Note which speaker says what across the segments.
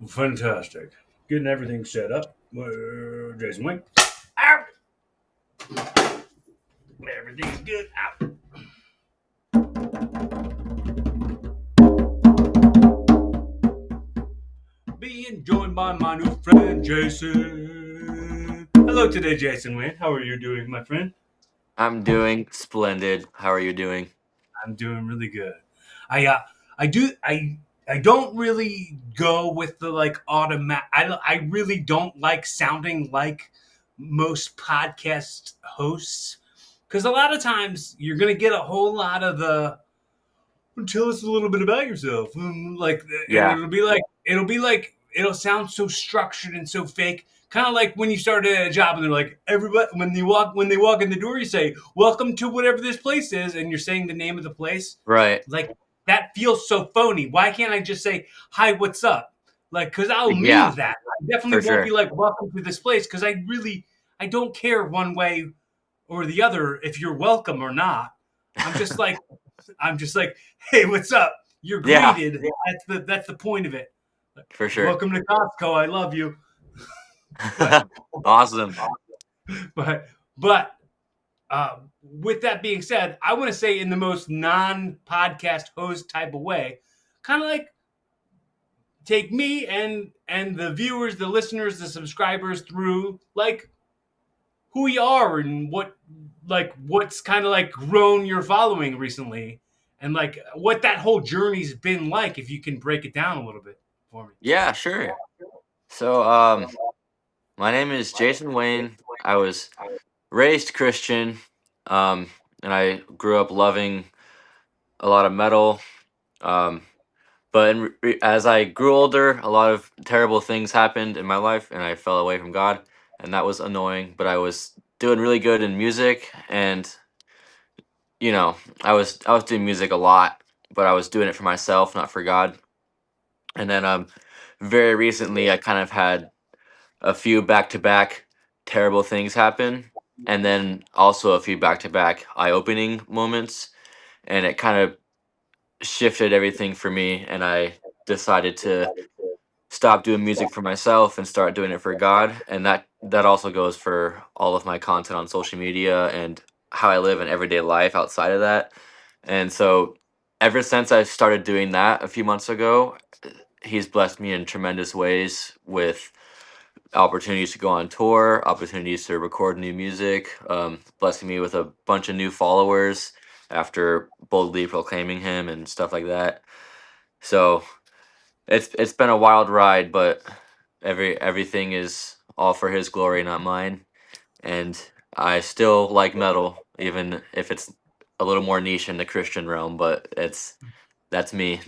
Speaker 1: Fantastic. Getting everything set up. Jason Wink. Out. Everything's good. Out. Being joined by my new friend Jason. Hello today, Jason Wink. How are you doing, my friend?
Speaker 2: I'm doing splendid. How are you doing?
Speaker 1: I'm doing really good. I uh I do I don't really go with the like automatic. I really don't like sounding like most podcast hosts because a lot of times you're gonna get a whole lot of the tell us a little bit about yourself, like, and
Speaker 2: Yeah,
Speaker 1: it'll sound so structured and so fake. Kind of like when you start at a job and they're like, everybody when they walk in the door, you say, "Welcome to whatever this place is," and you're saying the name of the place.
Speaker 2: right.
Speaker 1: Like that feels so phony. Why can't I just say, "Hi, what's up"? Like, because I'll mean
Speaker 2: Yeah,
Speaker 1: that. I
Speaker 2: for
Speaker 1: definitely won't be
Speaker 2: sure.
Speaker 1: like, "Welcome to this place," because I don't care one way or the other if you're welcome or not. I'm just like, I'm just like, hey, what's up? You're
Speaker 2: Yeah,
Speaker 1: greeted. That's the point of it.
Speaker 2: for sure.
Speaker 1: Welcome to Costco. I love you. But
Speaker 2: Awesome.
Speaker 1: but with that being said, I want to say in the most non-podcast host type of way, kind of like take me and the viewers, the listeners, the subscribers through like who you are and what's kind of like grown your following recently and like what that whole journey's been like if you can break it down a little bit for me.
Speaker 2: Yeah, sure. So, my name is Jason Wayne. I was raised Christian, um, and I grew up loving a lot of metal. Um, but as I grew older, a lot of terrible things happened in my life, and I fell away from God, and that was annoying. But I was doing really good in music, and you know, I was doing music a lot, but I was doing it for myself, not for God. And then very recently I kind of had a few back-to-back terrible things happen, and then also a few back-to-back eye-opening moments, and it kind of shifted everything for me, and I decided to stop doing music for myself and start doing it for God. And that also goes for all of my content on social media and how I live in everyday life outside of that. And so ever since I started doing that a few months ago, he's blessed me in tremendous ways with opportunities to go on tour, opportunities to record new music, blessing me with a bunch of new followers after boldly proclaiming him and stuff like that. So it's been a wild ride, but everything is all for his glory, not mine. And I still like metal, even if it's a little more niche in the Christian realm. But that's me.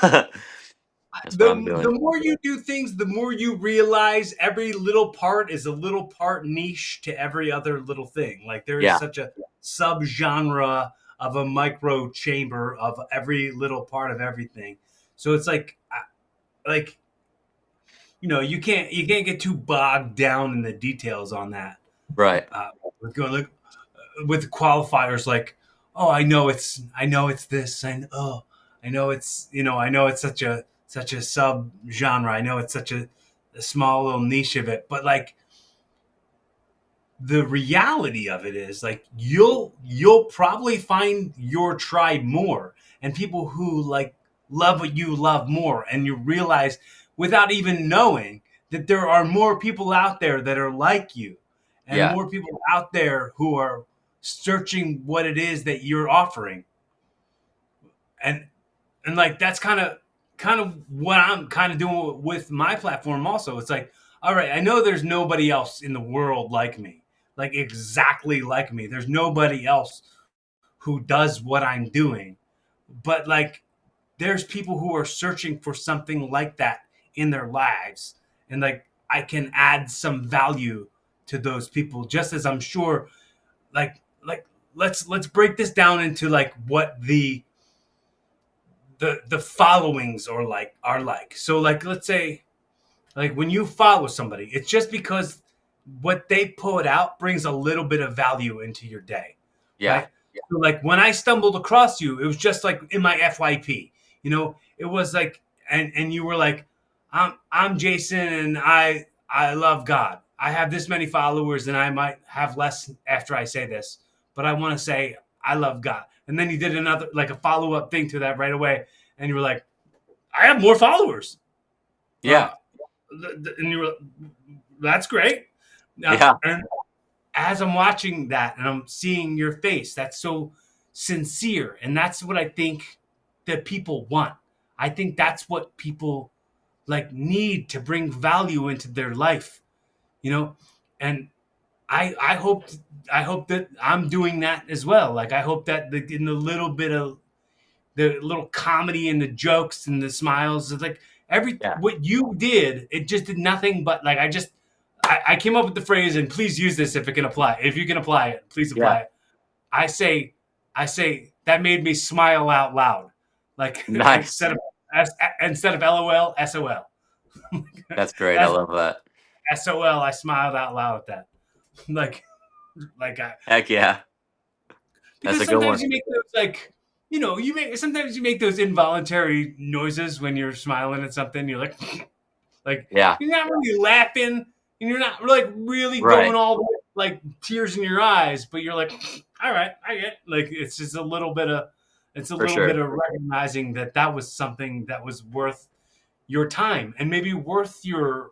Speaker 2: That's what
Speaker 1: the
Speaker 2: I'm
Speaker 1: the
Speaker 2: doing.
Speaker 1: more you do things, the more you realize every little part is a little part niche to every other little thing. Like there is
Speaker 2: Yeah,
Speaker 1: such a subgenre of a micro chamber of every little part of everything. So it's like you can't get too bogged down in the details on that.
Speaker 2: right.
Speaker 1: Uh, with going like with qualifiers like, oh, I know it's this, and oh, I know it's such a sub genre. I know it's such a small little niche of it, but like the reality of it is like you'll probably find your tribe more and people who like love what you love more, and you realize without even knowing that there are more people out there that are like you and
Speaker 2: Yeah,
Speaker 1: more people out there who are searching what it is that you're offering. And and like that's kind of what I'm kind of doing with my platform also. It's like, all right, I know there's nobody else in the world like me, like exactly like me. There's nobody else who does what I'm doing. But like there's people who are searching for something like that in their lives, and like I can add some value to those people just as I'm sure like let's break this down into like what the followings are like. So like let's say like when you follow somebody, it's just because what they put out brings a little bit of value into your day,
Speaker 2: yeah,
Speaker 1: right? So like when I stumbled across you, it was just like in my FYP, it was like, and you were like, I'm Jason, and I love God. I have this many followers, and I might have less after I say this, but I want to say I love God. And then you did another like a follow up thing to that right away, and you were like, I have more followers.
Speaker 2: Yeah.
Speaker 1: And you were, that's great.
Speaker 2: Yeah.
Speaker 1: And as I'm watching that and I'm seeing your face, that's so sincere, and that's what I think that people want. I think that's what people like need to bring value into their life, you know. And I hope that I'm doing that as well. Like I hope that in the little bit of the little comedy and the jokes and the smiles, it's like every
Speaker 2: Yeah.
Speaker 1: what you did, it just did nothing but like I came up with the phrase, and please use this if it can apply. If you can apply it, please
Speaker 2: Yeah.
Speaker 1: apply it. I say I say that made me smile out loud, like
Speaker 2: Nice.
Speaker 1: instead of LOL, SOL.
Speaker 2: That's great. I
Speaker 1: That's
Speaker 2: love that.
Speaker 1: SOL. I smiled out loud at that. like like I
Speaker 2: Heck yeah. That's
Speaker 1: because
Speaker 2: a good
Speaker 1: sometimes
Speaker 2: one.
Speaker 1: you make those like you make sometimes you make those involuntary noises when you're smiling at something. You're like
Speaker 2: Yeah.
Speaker 1: you're not really laughing, and you're not like really going
Speaker 2: Right.
Speaker 1: all the way, like tears in your eyes, but you're like, all right, I get like it's just a
Speaker 2: For
Speaker 1: little bit
Speaker 2: sure.
Speaker 1: of recognizing that that was something that was worth your time and maybe worth your.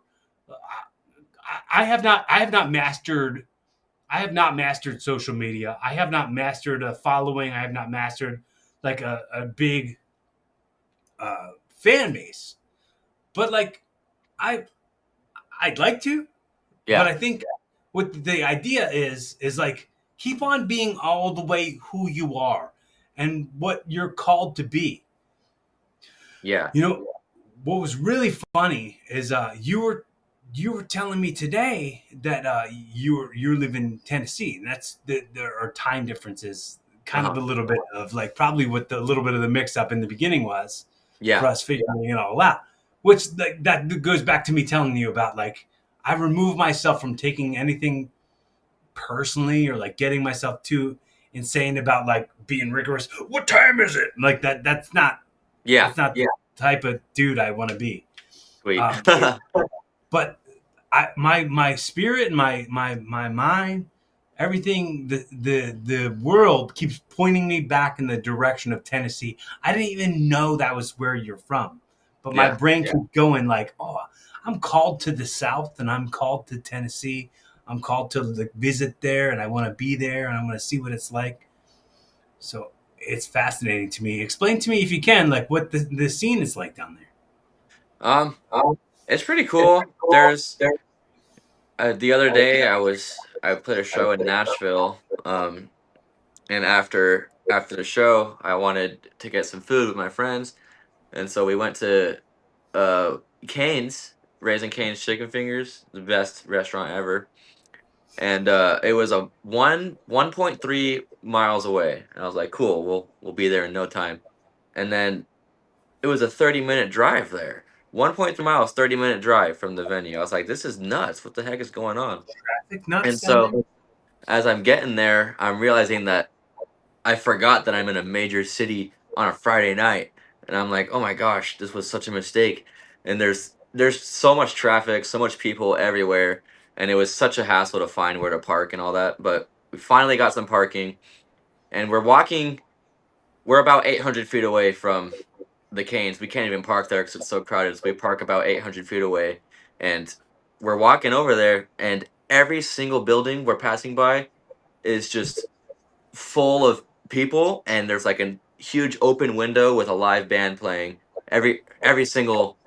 Speaker 1: I have not mastered social media. I have not mastered a following. I have not mastered like a big fan base. But like I I'd like to, but
Speaker 2: Yeah.
Speaker 1: I think what the idea is like keep on being all the way who you are and what you're called to be.
Speaker 2: Yeah.
Speaker 1: You know, what was really funny is you were telling me today that you live in Tennessee, and that's there are time differences, kind of
Speaker 2: Uh-huh.
Speaker 1: a little bit of like probably what the little bit of the mix up in the beginning was for
Speaker 2: Yeah.
Speaker 1: us figuring it all out. Which like, that goes back to me telling you about like I remove myself from taking anything personally or like getting myself too insane about like being rigorous. What time is it? Like that.
Speaker 2: Yeah.
Speaker 1: That's not the type of dude I want to be.
Speaker 2: Sweet.
Speaker 1: Um, but my spirit and my mind, everything the world keeps pointing me back in the direction of Tennessee. I didn't even know that was where you're from, but my
Speaker 2: Yeah.
Speaker 1: brain keeps going like, oh, I'm called to the South and I'm called to Tennessee. I'm called to like, visit there, and I want to be there, and I want to see what it's like. So it's fascinating to me. Explain to me if you can, like what the scene is like down there.
Speaker 2: Um, it's pretty cool. There's the other day I played a show in Nashville. And after the show, I wanted to get some food with my friends, and so we went to uh Cane's, Raising Cane's Chicken Fingers, the best restaurant ever. And it was a 1.3 miles away. And I was like, cool, we'll be there in no time. And then it was a 30-minute drive there. 1.3 miles, 30-minute drive from the venue. I was like, this is nuts. What the heck is going on?
Speaker 1: Traffic nuts
Speaker 2: And
Speaker 1: down
Speaker 2: so
Speaker 1: there.
Speaker 2: as I'm getting there, I'm realizing that I forgot that I'm in a major city on a Friday night, and I'm like, "Oh my gosh, this was such a mistake." And there's so much traffic, so much people everywhere, and it was such a hassle to find where to park and all that. But we finally got some parking, and we're walking. We're about 800 feet away from the Canes. We can't even park there because it's so crowded. So we park about 800 feet away, and we're walking over there, and every single building we're passing by is just full of people, and there's like a huge open window with a live band playing every single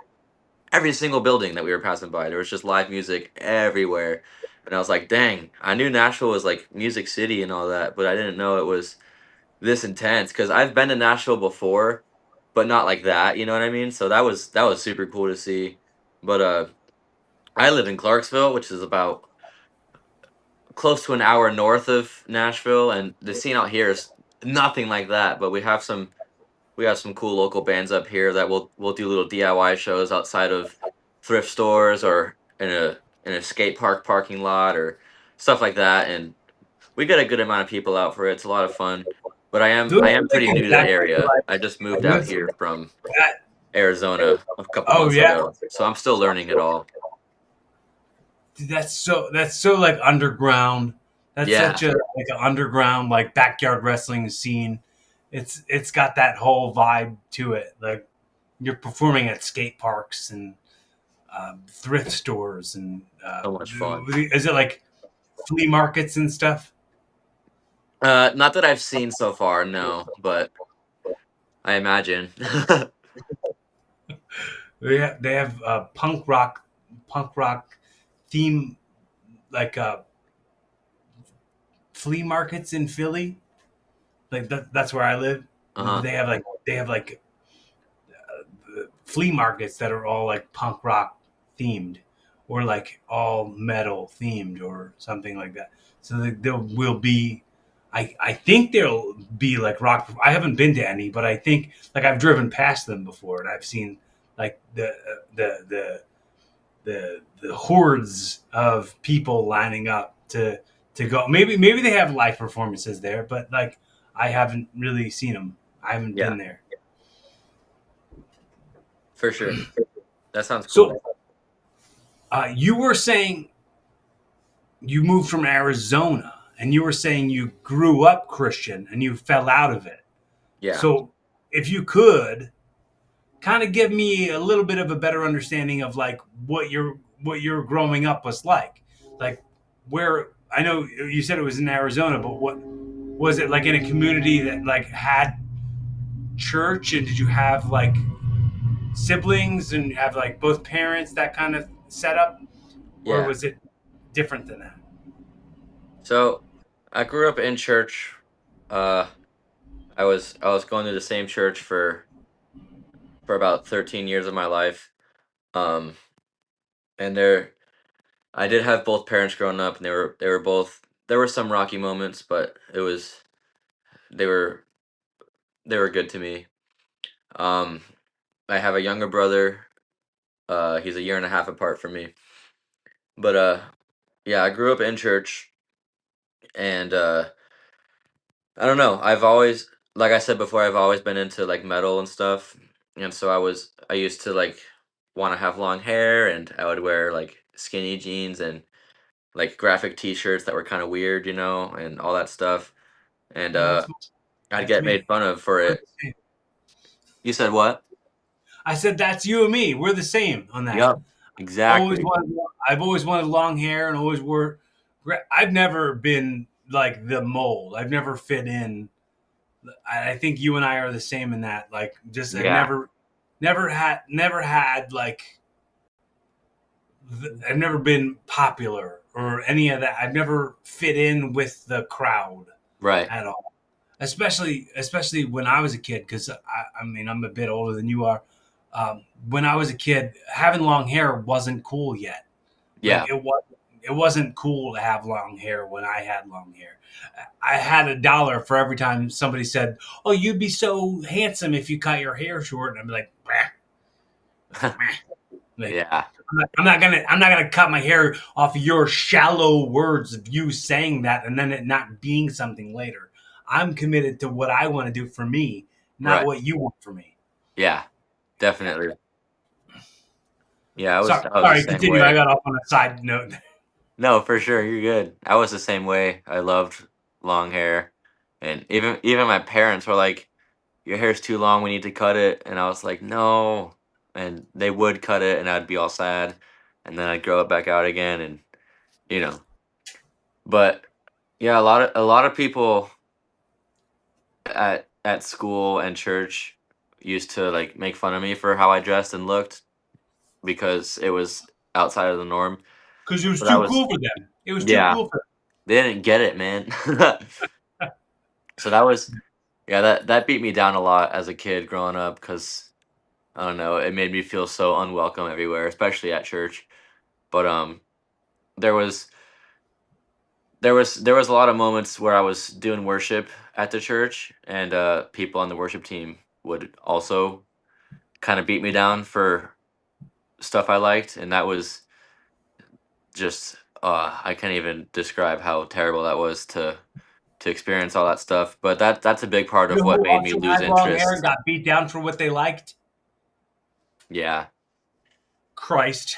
Speaker 2: building that we were passing by. There was just live music everywhere, and I was like, dang, I knew Nashville was like music city and all that, but I didn't know it was this intense because I've been to Nashville before, but not like that, you know what I mean? So that was super cool to see. But I live in Clarksville, which is about close to an hour north of Nashville, and the scene out here is nothing like that. But we have some cool local bands up here that will do little DIY shows outside of thrift stores or in a skate park parking lot or stuff like that. And we get a good amount of people out for it. It's a lot of fun. But I am
Speaker 1: Those
Speaker 2: I
Speaker 1: are
Speaker 2: am
Speaker 1: like
Speaker 2: pretty new to the
Speaker 1: exactly
Speaker 2: area. I just moved out
Speaker 1: those,
Speaker 2: here from
Speaker 1: that,
Speaker 2: Arizona a couple
Speaker 1: Oh
Speaker 2: months
Speaker 1: yeah,
Speaker 2: ago, so I'm still learning it all.
Speaker 1: dude, that's so like underground. That's
Speaker 2: Yeah,
Speaker 1: such a like an underground like backyard wrestling scene. It's got that whole vibe to it. Like you're performing at skate parks and thrift stores and
Speaker 2: so much fun.
Speaker 1: is it like flea markets and stuff?
Speaker 2: Not that I've seen so far, no, but I imagine.
Speaker 1: They have punk rock theme like flea markets in Philly. Like that's where I live.
Speaker 2: Uh-huh.
Speaker 1: They have like flea markets that are all like punk rock themed or like all metal themed or something like that. So there will be I think there'll be like rock. I haven't been to any, but I think like I've driven past them before and I've seen like the hordes of people lining up to go. Maybe they have live performances there, but like I haven't really seen them. I haven't
Speaker 2: Yeah,
Speaker 1: been there.
Speaker 2: for sure. That sounds
Speaker 1: So
Speaker 2: cool.
Speaker 1: you were saying you moved from Arizona, and you were saying you grew up Christian and you fell out of it.
Speaker 2: Yeah.
Speaker 1: So if you could kind of give me a little bit of a better understanding of like what your growing up was like where I know you said it was in Arizona, but what was it like in a community that like had church, and did you have like siblings and have like both parents that kind of setup, or
Speaker 2: Yeah.
Speaker 1: was it different than that?
Speaker 2: So I grew up in church. Uh, I was going to the same church for about 13 years of my life. Um, and I did have both parents growing up, and they were both. There were some rocky moments, but they were they were good to me. Um, I have a younger brother. He's a year and a half apart from me. But yeah, I grew up in church, and I don't know. I've always, like I said before, I've always been into like metal and stuff, and so I used to like want to have long hair, and I would wear like skinny jeans and like graphic T-shirts that were kind of weird, and all that stuff. And
Speaker 1: Oh,
Speaker 2: I'd
Speaker 1: that's
Speaker 2: get made
Speaker 1: me.
Speaker 2: fun of for
Speaker 1: We're the
Speaker 2: it.
Speaker 1: same.
Speaker 2: You said what?
Speaker 1: I said that's you and me. We're the same on that.
Speaker 2: Yep,
Speaker 1: Always
Speaker 2: exactly.
Speaker 1: wanted. I've always wanted long hair and always wore. I've never been like the mold. I've never fit in. I think you and I are the same in that. Like, just I've
Speaker 2: Yeah,
Speaker 1: never had like I've never been popular or any of that. I've never fit in with the crowd
Speaker 2: right.
Speaker 1: at all. Especially when I was a kid, because I mean I'm a bit older than you are. When I was a kid, having long hair wasn't cool yet. Like
Speaker 2: Yeah,
Speaker 1: it wasn't cool to have long hair when I had long hair. I had $1 for every time somebody said, "Oh, you'd be so handsome if you cut your hair short," and I'd be like, "Bah, like
Speaker 2: yeah,
Speaker 1: I'm not gonna cut my hair off of your shallow words of you saying that and then it not being something later. I'm committed to what I want to do for me, not
Speaker 2: right.
Speaker 1: what you want for me."
Speaker 2: Yeah,
Speaker 1: Yeah.
Speaker 2: definitely. Yeah,
Speaker 1: Sorry,
Speaker 2: I was the
Speaker 1: sorry.
Speaker 2: same
Speaker 1: Continue. I
Speaker 2: way.
Speaker 1: got off on a side note.
Speaker 2: No, for sure, you're good. I was the same way. I loved long hair, and even my parents were like, "Your hair's too long. We need to cut it." And I was like, "No," and they would cut it, and I'd be all sad, and then I'd grow it back out again, and you know. But yeah, a lot of people at school and church used to like make fun of me for how I dressed and looked because it was outside of the norm.
Speaker 1: Because it was
Speaker 2: But I
Speaker 1: too
Speaker 2: was,
Speaker 1: cool for them. It was too
Speaker 2: yeah,
Speaker 1: cool for
Speaker 2: they didn't get it, man. So that was, yeah, that beat me down a lot as a kid growing up because I don't know, it made me feel so unwelcome everywhere, especially at church. But there was there was a lot of moments where I was doing worship at the church, and people on the worship team would also kind of beat me down for stuff I liked, and that was just I can't even describe how terrible that was to experience all that stuff. But that's a big part
Speaker 1: you
Speaker 2: of
Speaker 1: know
Speaker 2: what
Speaker 1: who
Speaker 2: made me
Speaker 1: also
Speaker 2: lose
Speaker 1: had long hair and
Speaker 2: interest.
Speaker 1: got beat down for what they liked?
Speaker 2: Yeah.
Speaker 1: Christ.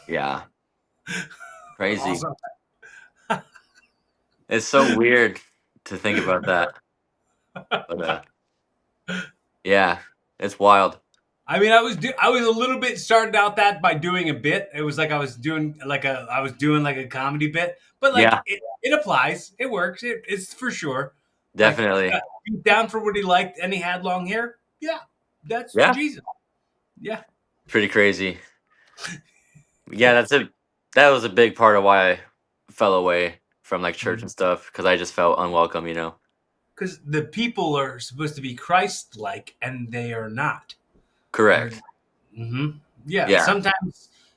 Speaker 2: Yeah. Crazy.
Speaker 1: Also,
Speaker 2: It's so weird to think about that. But yeah, it's wild.
Speaker 1: I mean, I was a little bit started out that by doing a bit. It was like I was doing like a comedy bit, but like
Speaker 2: Yeah,
Speaker 1: it applies. It works. It's for sure. Like
Speaker 2: definitely.
Speaker 1: beat down for what he liked, and he had long hair. Yeah, that's for
Speaker 2: Yeah,
Speaker 1: Jesus. Yeah,
Speaker 2: pretty crazy. Yeah, that was a big part of why I fell away from like church and stuff because I just felt unwelcome, you know.
Speaker 1: because the people are supposed to be Christ-like, and they are not. They're
Speaker 2: Correct.
Speaker 1: yeah.
Speaker 2: Yeah.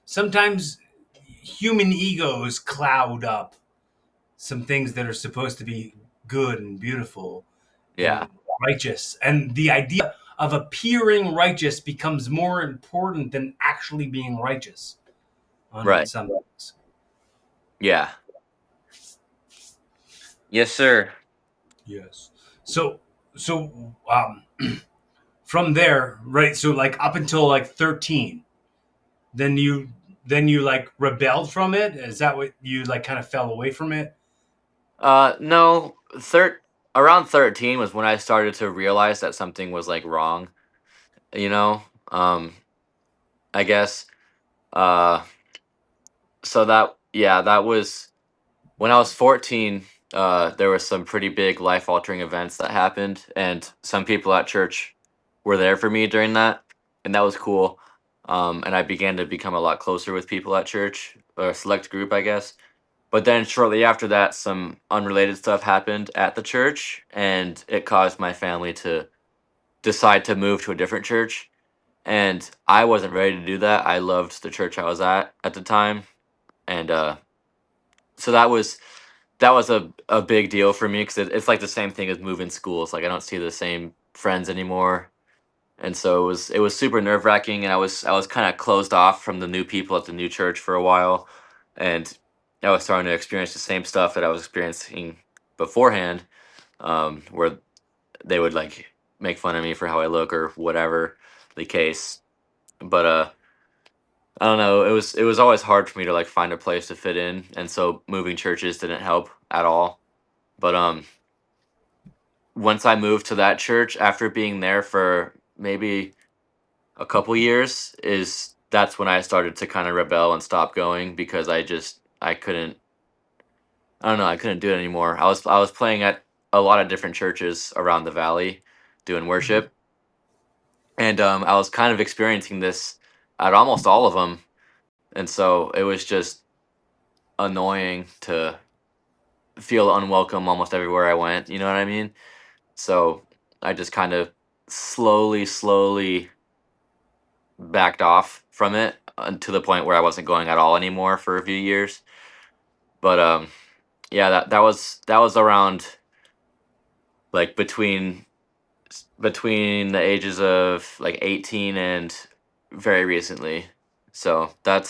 Speaker 1: Sometimes human egos cloud up some things that are supposed to be good and beautiful
Speaker 2: Yeah.
Speaker 1: and righteous. And the idea of appearing righteous becomes more important than actually being righteous on
Speaker 2: Right.
Speaker 1: some things.
Speaker 2: Yeah. Yes, sir.
Speaker 1: Yes. So from there, right? So like up until like 13, then you like rebelled from it. Is that what you like kind of fell away from it?
Speaker 2: No, around 13 was when I started to realize that something was like wrong, you know? Um, I guess. Uh, so that yeah, that was when I was 14. There was some pretty big life altering events that happened, and some people at church were there for me during that, and that was cool. And I began to become a lot closer with people at church, or a select group, I guess. But then shortly after that, some unrelated stuff happened at the church, and it caused my family to decide to move to a different church. And I wasn't ready to do that. I loved the church I was at the time, and so that was a big deal for me because it's like the same thing as moving schools. Like I don't see the same friends anymore, and so it was super nerve wracking, and I was kind of closed off from the new people at the new church for a while, and I was starting to experience the same stuff that I was experiencing beforehand, where they would like make fun of me for how I look or whatever the case. But I don't know. It was always hard for me to like find a place to fit in, and so moving churches didn't help at all. But once I moved to that church after being there for maybe a couple years, is that's when I started to kind of rebel and stop going because I couldn't, I don't know, I couldn't do it anymore. I was playing at a lot of different churches around the valley doing worship, and I was kind of experiencing this at almost all of them, and so it was just annoying to feel unwelcome almost everywhere I went. You know what I mean? So I just kind of slowly backed off from it to the point where I wasn't going at all anymore for a few years. But yeah, that was around like between the ages of like 18 and very recently. So that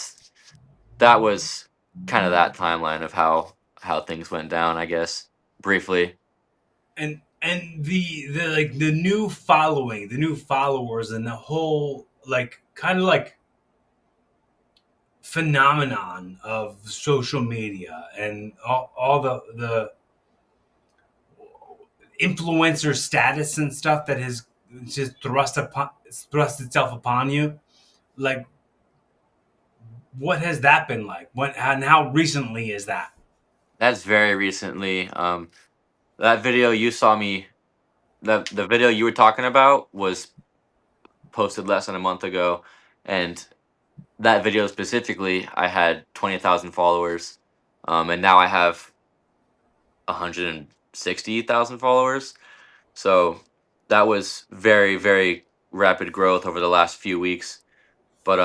Speaker 2: was kind of that timeline of how things went down, I guess, briefly.
Speaker 1: And the like the new following, the new followers, and the whole like kind of like phenomenon of social media and all the influencer status and stuff that has just thrust itself upon you. Like, what has that been like? What and how recently is that?
Speaker 2: That's very recently. That video you saw me the video you were talking about was posted less than a month ago, and that video specifically, I had 20,000 followers, and now I have 160,000 followers. So that was very rapid growth over the last few weeks. But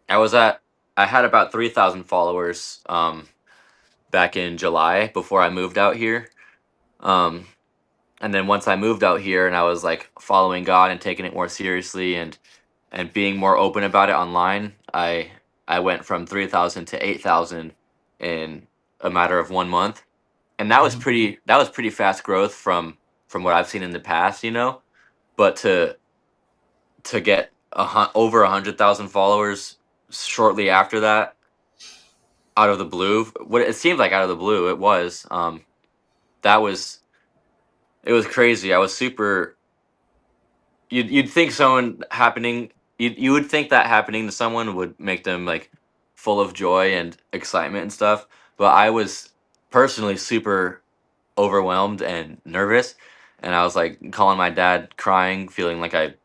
Speaker 2: I was at I had about 3,000 followers back in July before I moved out here. Um, and then once I moved out here and I was like following God and taking it more seriously and being more open about it online, I went from 3,000 to 8,000 in a matter of 1 month, and
Speaker 1: Mhm.
Speaker 2: that was pretty fast growth from what I've seen in the past, you know. But to get over 100,000 followers shortly after that, out of the blue. What it seemed like out of the blue, it was. That was it was crazy. I was super. You'd think someone happening. You would think that happening to someone would make them like full of joy and excitement and stuff. But I was personally super overwhelmed and nervous, and I was like calling my dad, crying, feeling like I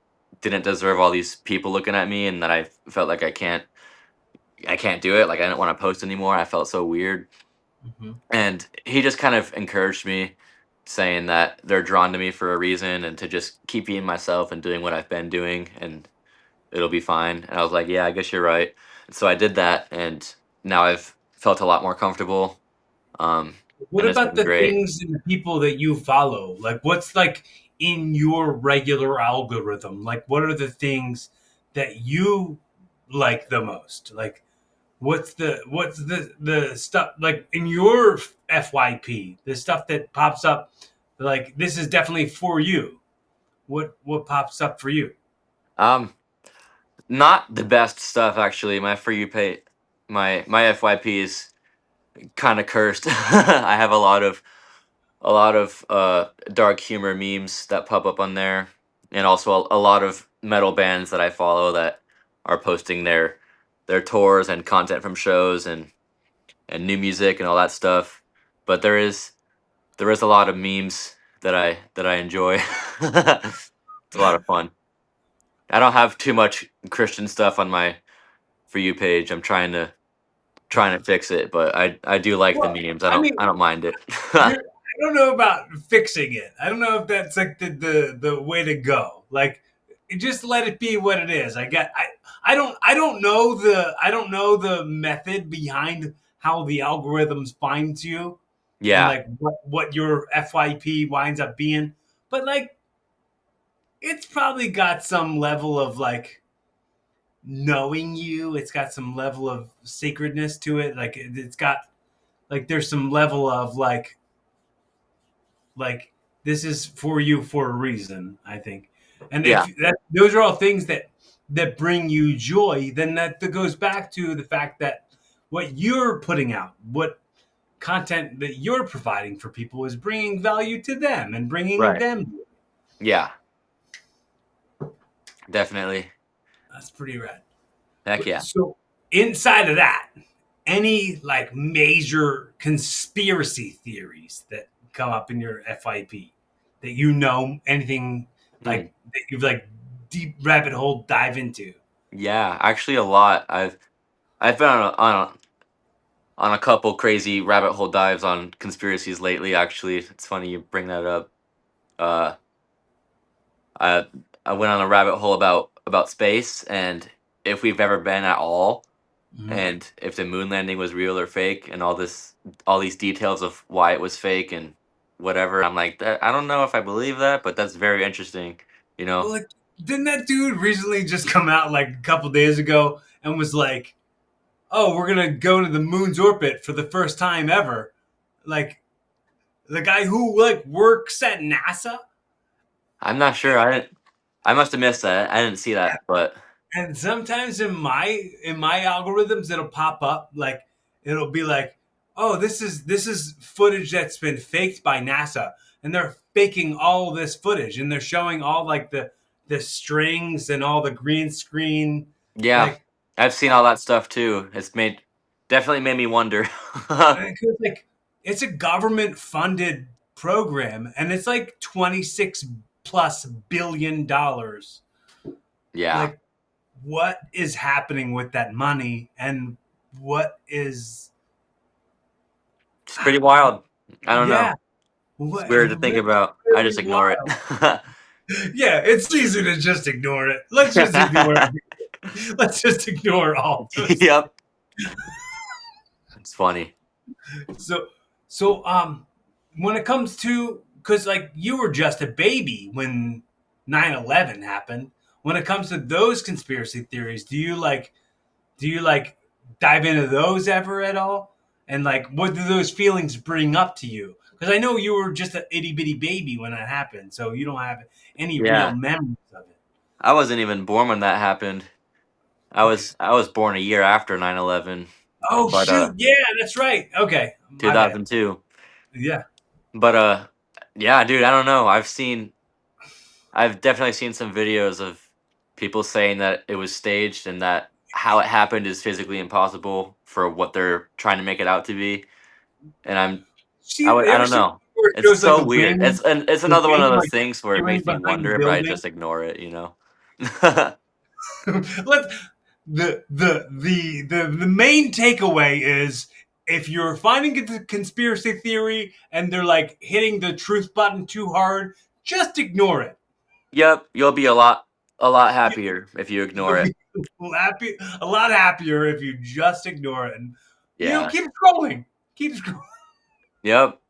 Speaker 2: didn't deserve all these people looking at me, and that I felt like I can't do it. Like I didn't want to post anymore. I felt so weird.
Speaker 1: Mm-hmm.
Speaker 2: And he just kind of encouraged me, saying that they're drawn to me for a reason and to just keep being myself and doing what I've been doing and it'll be fine. And I was like, yeah, I guess you're right. And so I did that and now I've felt a lot more comfortable. Um,
Speaker 1: What
Speaker 2: and it's
Speaker 1: about
Speaker 2: been
Speaker 1: the
Speaker 2: great.
Speaker 1: things and the people that you follow? Like, what's like in your regular algorithm? Like, what are the things that you like the most? Like, what's the stuff like in your FYP? The stuff that pops up, like this is definitely for you. What pops up for you?
Speaker 2: Um, Not the best stuff actually. My for you pay my FYP is kind of cursed. I have a lot of dark humor memes that pop up on there, and also a lot of metal bands that I follow that are posting their tours and content from shows and new music and all that stuff. But there is a lot of memes that I enjoy. It's a lot of fun. I don't have too much Christian stuff on my for you page. I'm trying to fix it, but I do like the
Speaker 1: Well,
Speaker 2: memes.
Speaker 1: I mean,
Speaker 2: I don't mind it.
Speaker 1: I don't know about fixing it. I don't know if that's like the way to go. Like, just let it be what it is. I don't know the method behind how the algorithms finds you and
Speaker 2: Yeah,
Speaker 1: like what your FYP winds up being. But like, it's probably got some level of like knowing you. It's got some level of sacredness to it. Like it's got like there's some level of like this is for you for a reason, I think. And if
Speaker 2: yeah,
Speaker 1: that those are all things that bring you joy, then that goes back to the fact that what you're putting out, what content that you're providing for people is bringing value to them and bringing
Speaker 2: right.
Speaker 1: them.
Speaker 2: Yeah, definitely.
Speaker 1: That's pretty rad.
Speaker 2: Heck yeah.
Speaker 1: So inside of that, any like major conspiracy theories that come up in your FIP that you know anything
Speaker 2: Hmm.
Speaker 1: like that you've like deep rabbit hole dive into?
Speaker 2: Yeah, actually a lot. I've been on a couple crazy rabbit hole dives on conspiracies lately. Actually, it's funny you bring that up. Uh, I I went on a rabbit hole about space and if we've ever been at all,
Speaker 1: Mhm.
Speaker 2: and if the moon landing was real or fake, and all these details of why it was fake and whatever. I'm like, I don't know if I believe that, but that's very interesting. You
Speaker 1: Well,
Speaker 2: know?
Speaker 1: like, didn't that dude recently just come out like a couple days ago and was like, "Oh, we're gonna go to the moon's orbit for the first time ever"? Like the guy who like works at NASA.
Speaker 2: I'm not sure. I must have missed that. I didn't see that, but
Speaker 1: And sometimes in my algorithms it'll pop up like it'll be like, oh, this is footage that's been faked by NASA, and they're faking all this footage, and they're showing all like the strings and all the green screen,
Speaker 2: yeah,
Speaker 1: like
Speaker 2: I've seen all that stuff too. It's made definitely made me wonder.
Speaker 1: like it's a government funded program, and it's like 26+ billion dollars.
Speaker 2: Yeah,
Speaker 1: Like, what is happening with that money, and what is
Speaker 2: it's pretty wild. I don't know.
Speaker 1: yeah,
Speaker 2: It's
Speaker 1: what
Speaker 2: weird to think
Speaker 1: really,
Speaker 2: about. I
Speaker 1: really
Speaker 2: just ignore it.
Speaker 1: wild. Yeah, it's easy to just ignore it. Let's just ignore it. Let's just ignore all those.
Speaker 2: Yep, it's funny.
Speaker 1: So so when it comes to, because like you were just a baby when 9/11 happened, when it comes to those conspiracy theories, do you like dive into those ever at all? And like, what do those feelings bring up to you? Because I know you were just an itty bitty baby when that happened, so you don't have any real
Speaker 2: Yeah.
Speaker 1: memories of it.
Speaker 2: I wasn't even born when that happened.
Speaker 1: Okay.
Speaker 2: I was born a year after 9/11,
Speaker 1: Oh
Speaker 2: but
Speaker 1: shoot! Yeah, that's right. Okay, my bad.
Speaker 2: 2002.
Speaker 1: Yeah.
Speaker 2: But yeah, dude, I don't know. I've definitely seen some videos of people saying that it was staged and that how it happened is physically impossible for what they're trying to make it out to be. And
Speaker 1: See, you
Speaker 2: I
Speaker 1: ever
Speaker 2: don't
Speaker 1: see
Speaker 2: know.
Speaker 1: where it
Speaker 2: It's
Speaker 1: shows like
Speaker 2: so weird. It's
Speaker 1: the
Speaker 2: another one of
Speaker 1: wind
Speaker 2: those
Speaker 1: like
Speaker 2: things where it
Speaker 1: steering
Speaker 2: makes me
Speaker 1: behind the
Speaker 2: wonder, but I
Speaker 1: building?
Speaker 2: just ignore it, you know.
Speaker 1: Let the main takeaway is if you're finding the conspiracy theory and they're like hitting the truth button too hard, just ignore it.
Speaker 2: Yep, you'll be a lot happier if you ignore
Speaker 1: You'll
Speaker 2: it.
Speaker 1: be happy, a lot happier if you just ignore it and
Speaker 2: Yeah.
Speaker 1: keep scrolling, keep scrolling.
Speaker 2: Yep.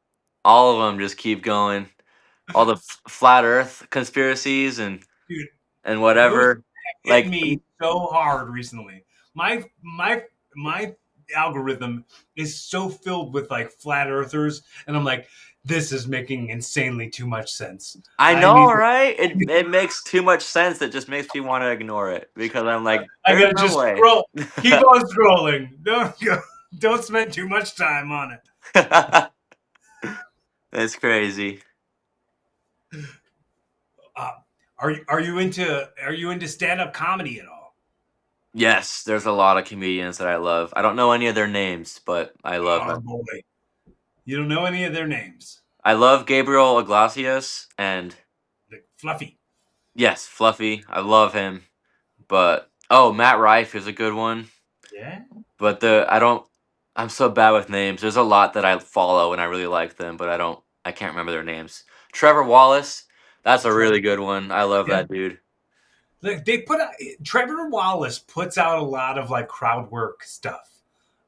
Speaker 2: All of them just keep going. All the flat Earth conspiracies
Speaker 1: Dude,
Speaker 2: and
Speaker 1: those
Speaker 2: whatever.
Speaker 1: hit
Speaker 2: Like,
Speaker 1: me so hard recently. My algorithm is so filled with like flat earthers, and I'm like, this is making insanely too much sense.
Speaker 2: I
Speaker 1: I
Speaker 2: know,
Speaker 1: need.
Speaker 2: right? It makes too much sense. It just makes me want to ignore it because I'm like,
Speaker 1: I
Speaker 2: there's
Speaker 1: gotta
Speaker 2: no
Speaker 1: just
Speaker 2: way.
Speaker 1: scroll. Keep on scrolling. Don't go. Don't spend too much time on it.
Speaker 2: It's crazy.
Speaker 1: Uh, are you into stand up comedy at all?
Speaker 2: Yes, there's a lot of comedians that I love. I don't know any of their names, but I love
Speaker 1: Oh
Speaker 2: them.
Speaker 1: boy, you don't know any of their names.
Speaker 2: I love Gabriel Iglesias and
Speaker 1: Like Fluffy.
Speaker 2: yes, Fluffy. I love him. But oh, Matt Rife is a good one.
Speaker 1: Yeah.
Speaker 2: But the I don't. I'm so bad with names. There's a lot that I follow and I really like them, but I don't. I can't remember their names. Trevor Wallace. That's a
Speaker 1: Trevor.
Speaker 2: really good one. I love
Speaker 1: Yeah.
Speaker 2: that dude.
Speaker 1: Like they put out, Trevor Wallace puts out a lot of like crowd work stuff.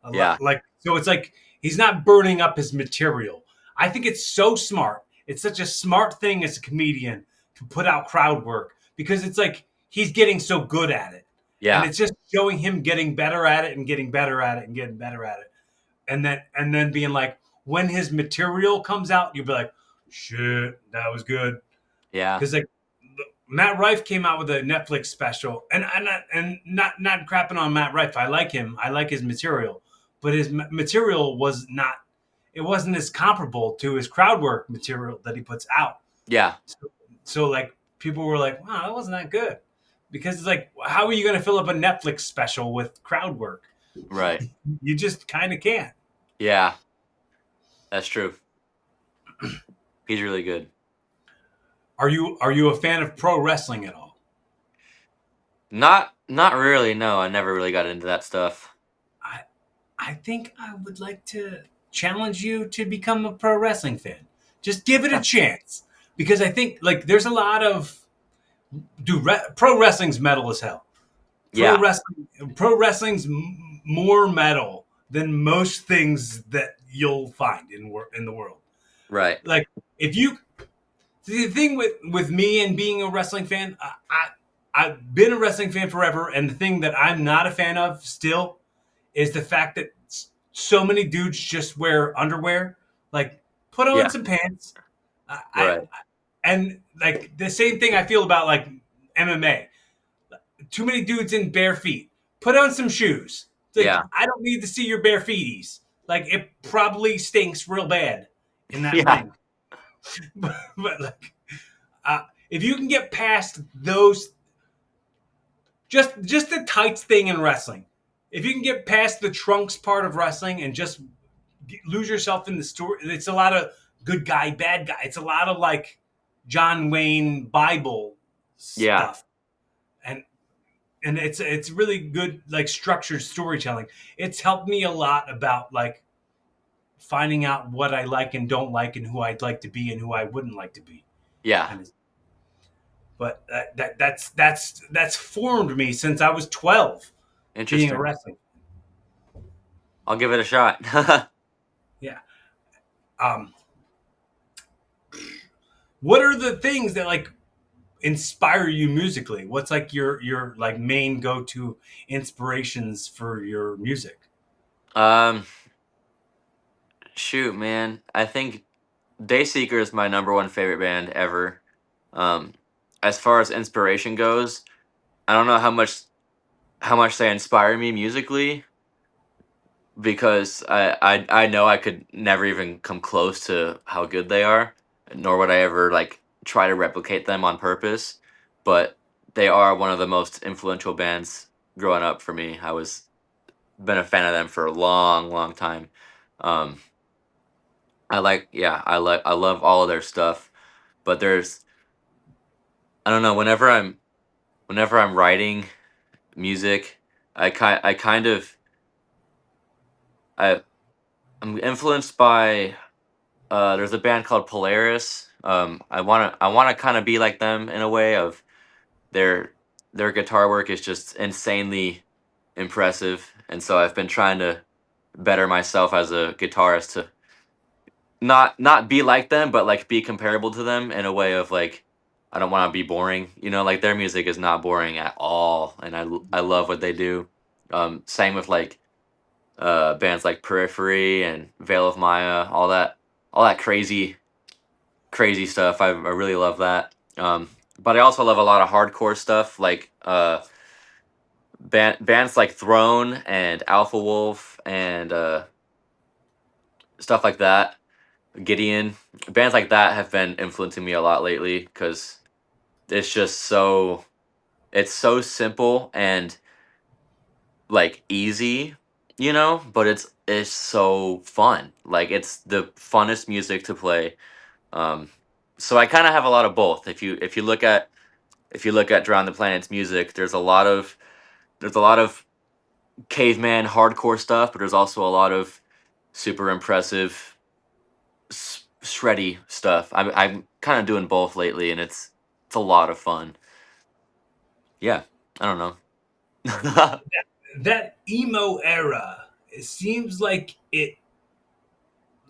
Speaker 1: A
Speaker 2: Yeah.
Speaker 1: lot like so it's like he's not burning up his material. I think it's so smart. It's such a smart thing as a comedian to put out crowd work because it's like he's getting so good at it. And
Speaker 2: Yeah.
Speaker 1: it's just showing him getting better at it and getting better at it and getting better at it. And then being like when his material comes out, you'll be like, shit, that was good.
Speaker 2: Yeah.
Speaker 1: Because like Matt Rife came out with a Netflix special, and not crapping on Matt Rife. I like him. I like his material, but his material was not. It wasn't as comparable to his crowd work material that he puts out.
Speaker 2: Yeah.
Speaker 1: So like people were like, "Wow, that wasn't that good," because it's like, how are you going to fill up a Netflix special with crowd work?
Speaker 2: Right.
Speaker 1: You just kind of can't.
Speaker 2: Yeah. That's true. He's really good.
Speaker 1: Are you a fan of pro wrestling at all?
Speaker 2: Not really. No, I never really got into that stuff.
Speaker 1: I I think I would like to challenge you to become a pro wrestling fan. Just give it a chance because I think like there's a lot of pro wrestling's metal as hell. Pro
Speaker 2: Yeah.
Speaker 1: wrestling pro wrestling's more metal than most things that you'll find in the world.
Speaker 2: Right.
Speaker 1: Like if you the thing with me and being a wrestling fan, I've been a wrestling fan forever, and the thing that I'm not a fan of still is the fact that so many dudes just wear underwear. Like, put on
Speaker 2: Yeah.
Speaker 1: some pants. I
Speaker 2: Right.
Speaker 1: and like the same thing I feel about like MMA. Too many dudes in bare feet. Put on some shoes. It's like
Speaker 2: Yeah.
Speaker 1: I don't need to see your bare feeties. Like it probably stinks real bad in that
Speaker 2: Yeah.
Speaker 1: ring. But like, if you can get past those, just the tights thing in wrestling. If you can get past the trunks part of wrestling and just lose yourself in the story. It's a lot of good guy, bad guy. It's a lot of like John Wayne Bible
Speaker 2: Yeah.
Speaker 1: stuff, and it's really good like structured storytelling. It's helped me a lot about like finding out what I like and don't like, and who I'd like to be and who I wouldn't like to be.
Speaker 2: Yeah.
Speaker 1: And but that's formed me since I was 12, being a
Speaker 2: Interesting.
Speaker 1: wrestling.
Speaker 2: I'll give it a shot.
Speaker 1: Yeah. Um, what are the things that like inspire you musically? What's like your like main go to inspirations for your music?
Speaker 2: um, shoot, man. I think Dayseeker is my number one favorite band ever. Um, as far as inspiration goes, I don't know how much they inspire me musically, because I know I could never even come close to how good they are, nor would I ever like try to replicate them on purpose. But they are one of the most influential bands growing up for me. I was been a fan of them for a long, long time. Um, I love all of their stuff. But there's, I don't know, whenever I'm writing music, I kind of I I'm influenced by, there's a band called Polaris. I wanna kind of be like them in a way of their their guitar work is just insanely impressive, and so I've been trying to better myself as a guitarist to not be like them, but like be comparable to them in a way of like, I don't want to be boring. You know, like their music is not boring at all, and I love what they do. Same with like bands like Periphery and Veil of Maya, all that crazy stuff. I really love that. But I also love a lot of hardcore stuff, like bands like Throne and Alpha Wolf and stuff like that. Gideon, bands like that have been influencing me a lot lately because it's just so it's so simple and like easy, you know, but it's so fun. Like it's the funnest music to play. Um, so I kind of have a lot of both. If you look at Drown the Planet's music, there's a lot of caveman hardcore stuff, but there's also a lot of super impressive shreddy stuff. I'm kind of doing both lately, and it's a lot of fun. Yeah, I don't know.
Speaker 1: That emo era, it seems like it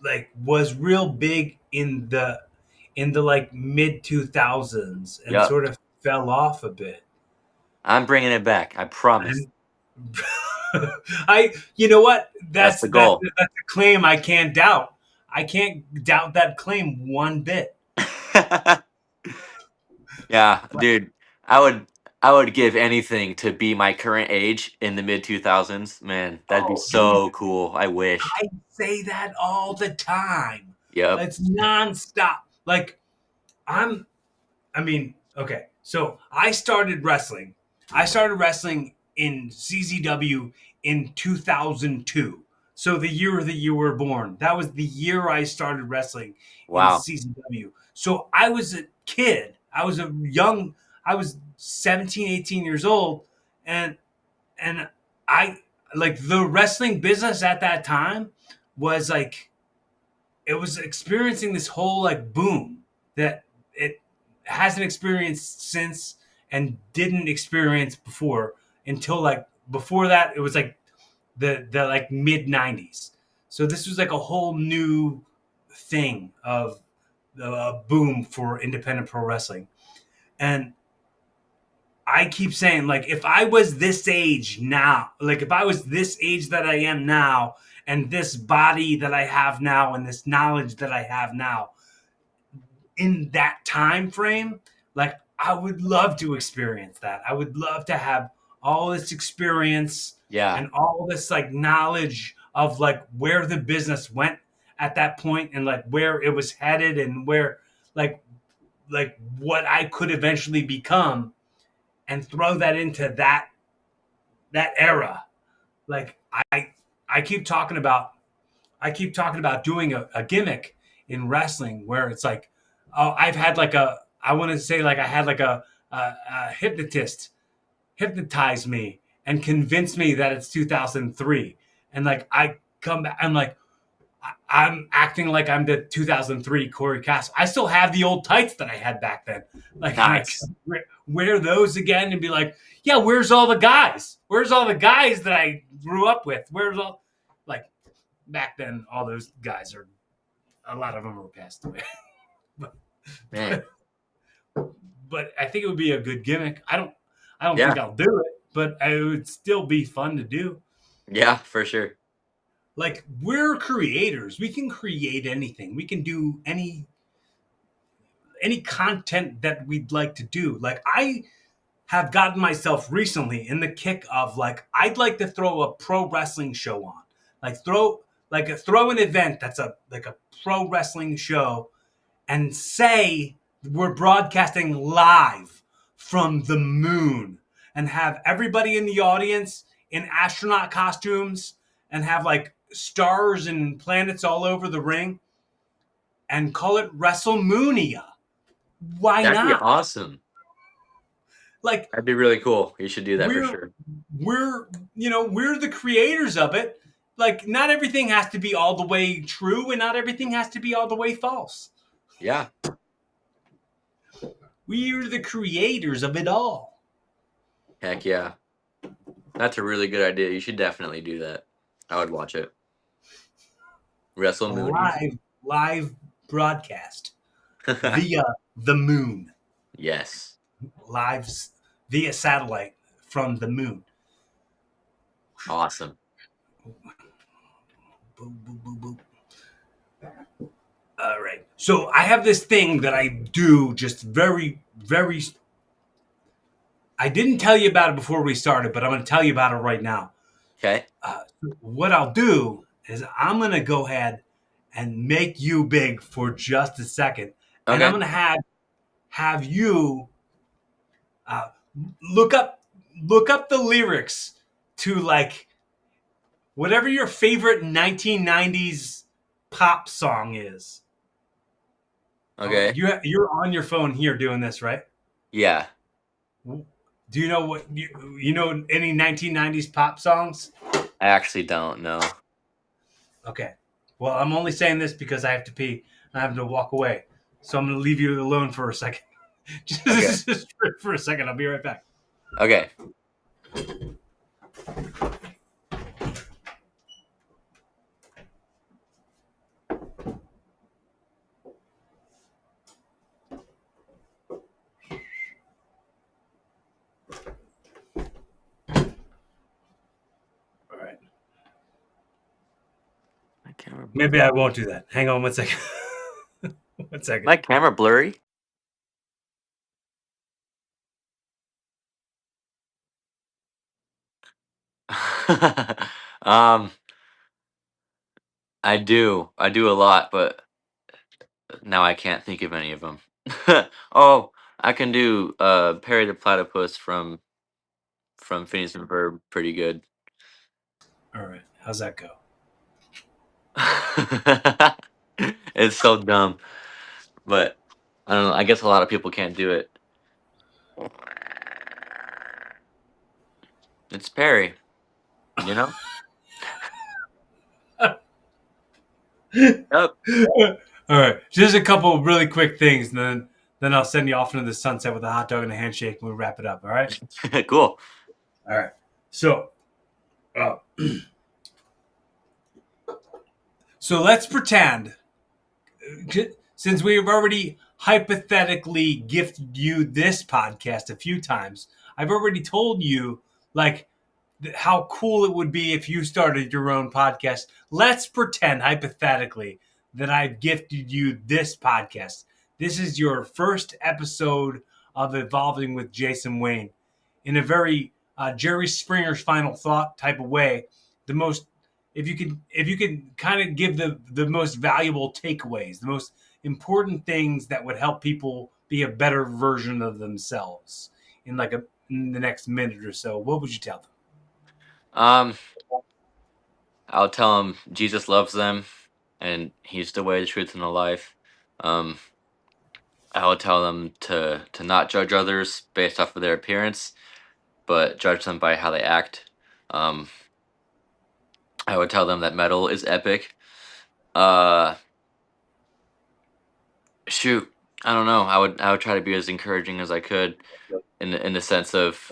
Speaker 1: like was real big in the like mid 2000s and
Speaker 2: Yep,
Speaker 1: sort of fell off a bit.
Speaker 2: I'm bringing it back. I promise.
Speaker 1: And I, you know what?
Speaker 2: That's the
Speaker 1: That's
Speaker 2: goal.
Speaker 1: that's a claim I can't doubt. I can't doubt that claim one bit.
Speaker 2: Yeah, dude, I would I would give anything to be my current age in the mid 2000s. Man, that'd be
Speaker 1: Oh, dude,
Speaker 2: so cool. I wish.
Speaker 1: I say that all the time.
Speaker 2: Yep.
Speaker 1: It's nonstop. Like I'm I mean, okay. So I started wrestling. I started wrestling in CZW in 2002. So the year that you were born. That was the year I started wrestling in
Speaker 2: Wow.
Speaker 1: CZW. So I was a kid. I was 17, 18 years old and and I like the wrestling business at that time was like it was experiencing this whole like boom that it hasn't experienced since and didn't experience before until like before that it was like the like mid 90s. So this was like a whole new thing of boom for independent pro wrestling. And I keep saying, like, if I was this age now, like, if I was this age that I am now, and this body that I have now, and this knowledge that I have now, in that time frame, like, I would love to experience that. I would love to have all this experience
Speaker 2: Yeah.
Speaker 1: and all this, like, knowledge of, like, where the business went at that point and, like, where it was headed and where, like, what I could eventually become and throw that into that era. Like I keep talking about doing a gimmick in wrestling where it's like, oh, I've had like a I want to say like I had like a hypnotist hypnotize me and convince me that it's 2003, and like I come back, I'm like I'm acting like I'm the 2003 Cory Kastle. I still have the old tights that I had back then. Like, and
Speaker 2: Nice.
Speaker 1: wear those again and be like, yeah, where's all the guys? Where's all the guys that I grew up with? Where's all, like, back then, all those guys are, a lot of them were passed away. but,
Speaker 2: Man.
Speaker 1: but, but I think it would be a good gimmick. I don't
Speaker 2: Yeah.
Speaker 1: think I'll do it, but it would still be fun to do.
Speaker 2: Yeah, for sure.
Speaker 1: Like, we're creators. We can create anything. We can do any content that we'd like to do. Like I have gotten myself recently in the kick of like I'd like to throw a pro wrestling show on, like throw an event that's a like a pro wrestling show, and say we're broadcasting live from the moon, and have everybody in the audience in astronaut costumes, and have like stars and planets all over the ring, and call it WrestleMania. Why
Speaker 2: That'd be
Speaker 1: not?
Speaker 2: awesome.
Speaker 1: Like
Speaker 2: That'd be really cool. You should do that for
Speaker 1: we're
Speaker 2: sure.
Speaker 1: we're we're the creators of it. Like not everything has to be all the way true, and not everything has to be all the way false.
Speaker 2: Yeah.
Speaker 1: We're the creators of it all.
Speaker 2: Heck yeah. That's a really good idea. You should definitely do that. I would watch it.
Speaker 1: A
Speaker 2: WrestleMoonies.
Speaker 1: live broadcast via the moon,
Speaker 2: Yes.
Speaker 1: live via satellite from the moon.
Speaker 2: Awesome.
Speaker 1: Boop, boop, boop, boop. All right. So I have this thing that I do just very, very. I didn't tell you about it before we started, but I'm going to tell you about it right now.
Speaker 2: Okay.
Speaker 1: Uh, what I'll do is I'm going to go ahead and make you big for just a second, and I'm
Speaker 2: Okay.
Speaker 1: going to have you uh, look up the lyrics to like whatever your favorite 1990s pop song is. Oh,
Speaker 2: Okay.
Speaker 1: you're on your phone here doing this, right?
Speaker 2: Yeah.
Speaker 1: Do you know what you know any 1990s pop songs?
Speaker 2: I actually don't know.
Speaker 1: Okay. Well, I'm only saying this because I have to pee and I have to walk away. So I'm going to leave you alone for a second.
Speaker 2: Okay.
Speaker 1: Just for a second. I'll be right back.
Speaker 2: Okay.
Speaker 1: All right.
Speaker 2: My camera blurry.
Speaker 1: Maybe I won't do that. Hang on one second. One second.
Speaker 2: My camera blurry? um, I do. I do a lot, but now I can't think of any of them. Oh, I can do Perry the Platypus from Phineas and Ferb pretty good.
Speaker 1: All right. How's that go?
Speaker 2: It's so dumb, but I don't know. I guess a lot of people can't do it. It's Perry, you know? Yep.
Speaker 1: All right. Just a couple of really quick things, and then I'll send you off into the sunset with a hot dog and a handshake, and we'll wrap it up. All right.
Speaker 2: Cool.
Speaker 1: All right. So, uh, so let's pretend, since we have already hypothetically gifted you this podcast a few times, I've already told you like how cool it would be if you started your own podcast. Let's pretend hypothetically that I've gifted you this podcast. This is your first episode of Evolving with Jason Wayne. In a very Jerry Springer's final thought type of way, the most if you could kind of give the most valuable takeaways, the most important things that would help people be a better version of themselves in like in the next minute or so, what would you tell them?
Speaker 2: Um, I'll tell them Jesus loves them, and He's the way, the truth, and the life. Um, I will tell them to not judge others based off of their appearance, but judge them by how they act. Um, I would tell them that metal is epic. Uh, Shoot, I don't know. I would try to be as encouraging as I could in the sense of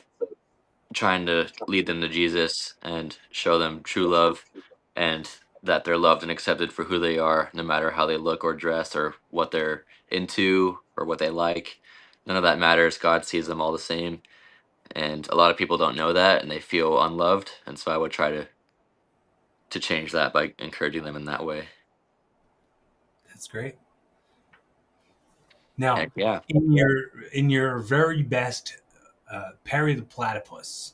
Speaker 2: trying to lead them to Jesus and show them true love and that they're loved and accepted for who they are, no matter how they look or dress or what they're into or what they like. None of that matters. God sees them all the same. And a lot of people don't know that and they feel unloved. And so I would try to change that by encouraging them in that way.
Speaker 1: That's great. Now,
Speaker 2: Heck yeah.
Speaker 1: in your very best Perry the Platypus.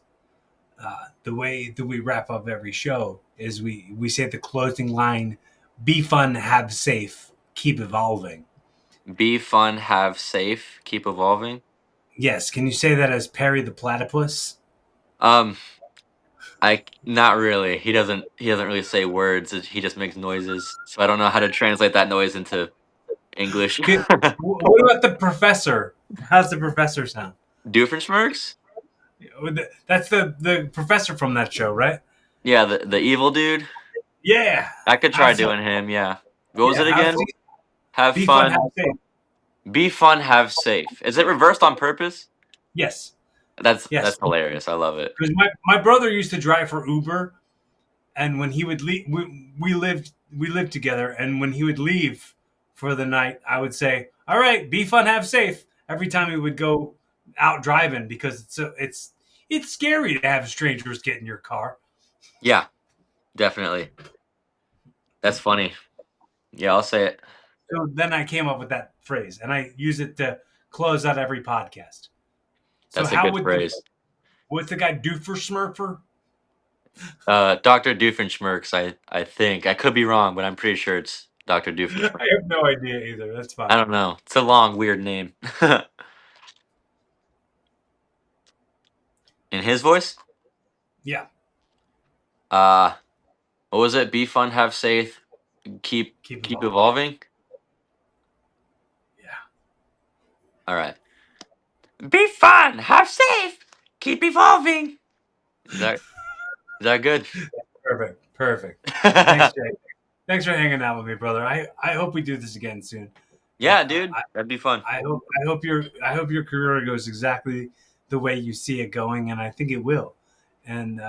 Speaker 1: The way that we wrap up every show is we say the closing line: "Be fun, have safe, keep evolving."
Speaker 2: Be fun, have safe, keep evolving.
Speaker 1: Yes, can you say that as Perry the Platypus?
Speaker 2: Um, I not really. He doesn't really say words. He just makes noises. So I don't know how to translate that noise into English.
Speaker 1: What about the professor? How's the professor sound?
Speaker 2: Doofenshmirtz?
Speaker 1: That's the professor from that show, right?
Speaker 2: Yeah, the evil dude.
Speaker 1: Yeah.
Speaker 2: I could try
Speaker 1: How's he?
Speaker 2: doing him. Yeah. What was
Speaker 1: Yeah.
Speaker 2: it
Speaker 1: How's
Speaker 2: again?
Speaker 1: he?
Speaker 2: Have
Speaker 1: Be fun, have
Speaker 2: fun,
Speaker 1: safe.
Speaker 2: be fun, have safe. Is it reversed on purpose?
Speaker 1: Yes.
Speaker 2: That's
Speaker 1: Yes.
Speaker 2: hilarious. I love it.
Speaker 1: Because my brother used to drive for Uber, and when he would leave, we lived together, and when he would leave for the night, I would say, "All right, be fun, have safe." Every time he would go out driving, because it's scary to have strangers get in your car.
Speaker 2: Yeah, definitely. That's funny. Yeah, I'll say it.
Speaker 1: So then I came up with that phrase, and I use it to close out every podcast. So
Speaker 2: That's a
Speaker 1: how
Speaker 2: good
Speaker 1: would
Speaker 2: phrase.
Speaker 1: what's the guy do for Smurfer?
Speaker 2: Dr. Doofenshmirtz, I think. I could be wrong, but I'm pretty sure it's Dr.
Speaker 1: I
Speaker 2: Doofenshmirtz.
Speaker 1: have no idea either. That's
Speaker 2: I
Speaker 1: fine.
Speaker 2: don't know. It's a long, weird name. In his voice?
Speaker 1: Yeah,
Speaker 2: Uh, what was it? Be fun, have safe, keep
Speaker 1: keep
Speaker 2: keep
Speaker 1: evolving.
Speaker 2: evolving.
Speaker 1: Yeah,
Speaker 2: All right. Be fun, have safe, keep evolving. Is that good?
Speaker 1: perfect, perfect. Thanks, Jay. Thanks for hanging out with me, brother. I hope we do this again soon.
Speaker 2: Yeah, dude, that'd be fun.
Speaker 1: I hope your career goes exactly the way you see it going, and I think it will. And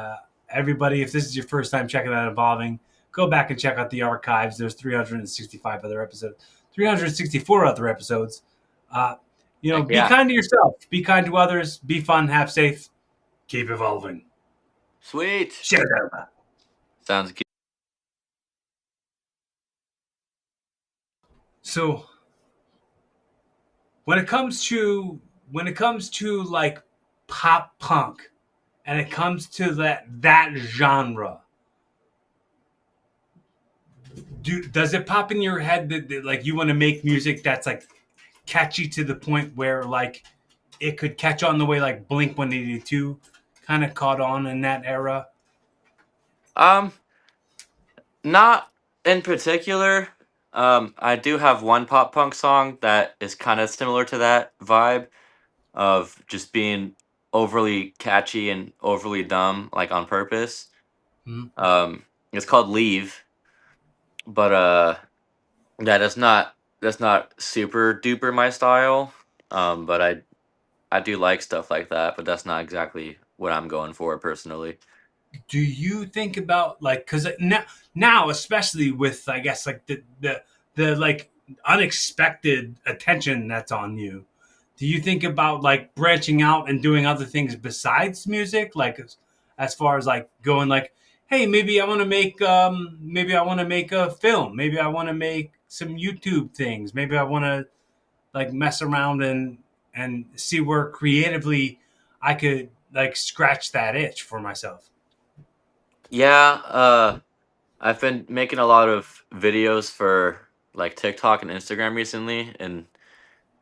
Speaker 1: everybody, if this is your first time checking out Evolving, go back and check out the archives. There's 365 other episodes, 364 other episodes. Uh,
Speaker 2: Heck
Speaker 1: be
Speaker 2: yeah.
Speaker 1: kind to yourself, be kind to others, be fun, have safe, keep evolving.
Speaker 2: Sweet.
Speaker 1: Shut up.
Speaker 2: Sounds good.
Speaker 1: So when it comes to like pop punk, and it comes to that genre, does it pop in your head that like you want to make music that's like catchy to the point where like it could catch on the way like Blink 182 kind of caught on in that era?
Speaker 2: Um, Not in particular. I do have one pop punk song that is kind of similar to that vibe of just being overly catchy and overly dumb, like on purpose.
Speaker 1: Hmm.
Speaker 2: It's called Leave, but yeah, that's not super duper my style. But I do like stuff like that, but that's not exactly what I'm going for personally.
Speaker 1: Do you think about like, because now especially with, I guess, like the like unexpected attention that's on you, do you think about like branching out and doing other things besides music, like as far as like going like, hey, maybe I want to make a film, maybe I want to make some YouTube things, maybe I want to like mess around and see where creatively I could like scratch that itch for myself.
Speaker 2: Yeah, I've been making a lot of videos for like TikTok and Instagram recently, and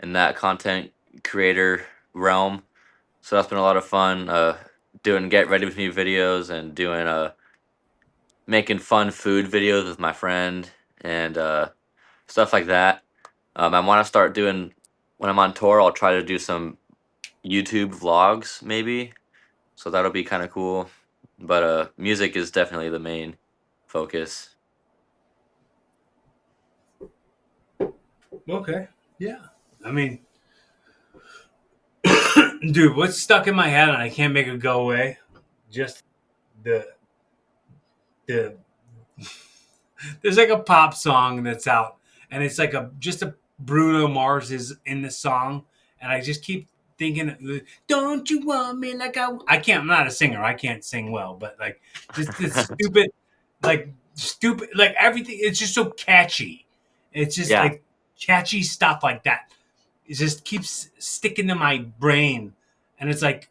Speaker 2: in that content creator realm. So that's been a lot of fun. Doing get ready with me videos and doing making fun food videos with my friend and stuff like that. I want to start doing when I'm on tour. I'll try to do some YouTube vlogs maybe. So that'll be kind of cool. But music is definitely the main focus.
Speaker 1: Okay. Yeah. I mean, dude, what's stuck in my head and I can't make it go away? Just the the there's like a pop song that's out, and it's like a just a Bruno Mars is in the song, and I just keep thinking, "Don't you want me like I can't." I'm not a singer. I can't sing well, but like just this stupid, like everything. It's just so catchy. It's just
Speaker 2: Yeah.
Speaker 1: like catchy stuff like that. It just keeps sticking to my brain, and it's like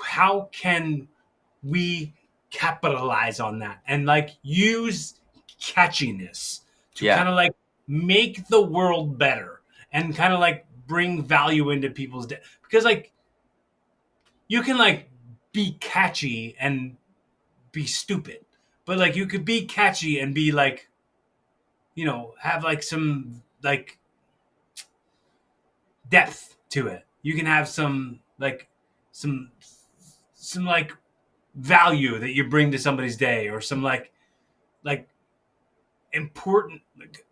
Speaker 1: how can we capitalize on that and like use catchiness to
Speaker 2: Yeah.
Speaker 1: kind of like make the world better and kind of like bring value into people's day, because like you can like be catchy and be stupid, but like you could be catchy and be like, have like some like depth to it. You can have some some like value that you bring to somebody's day, or some like important like,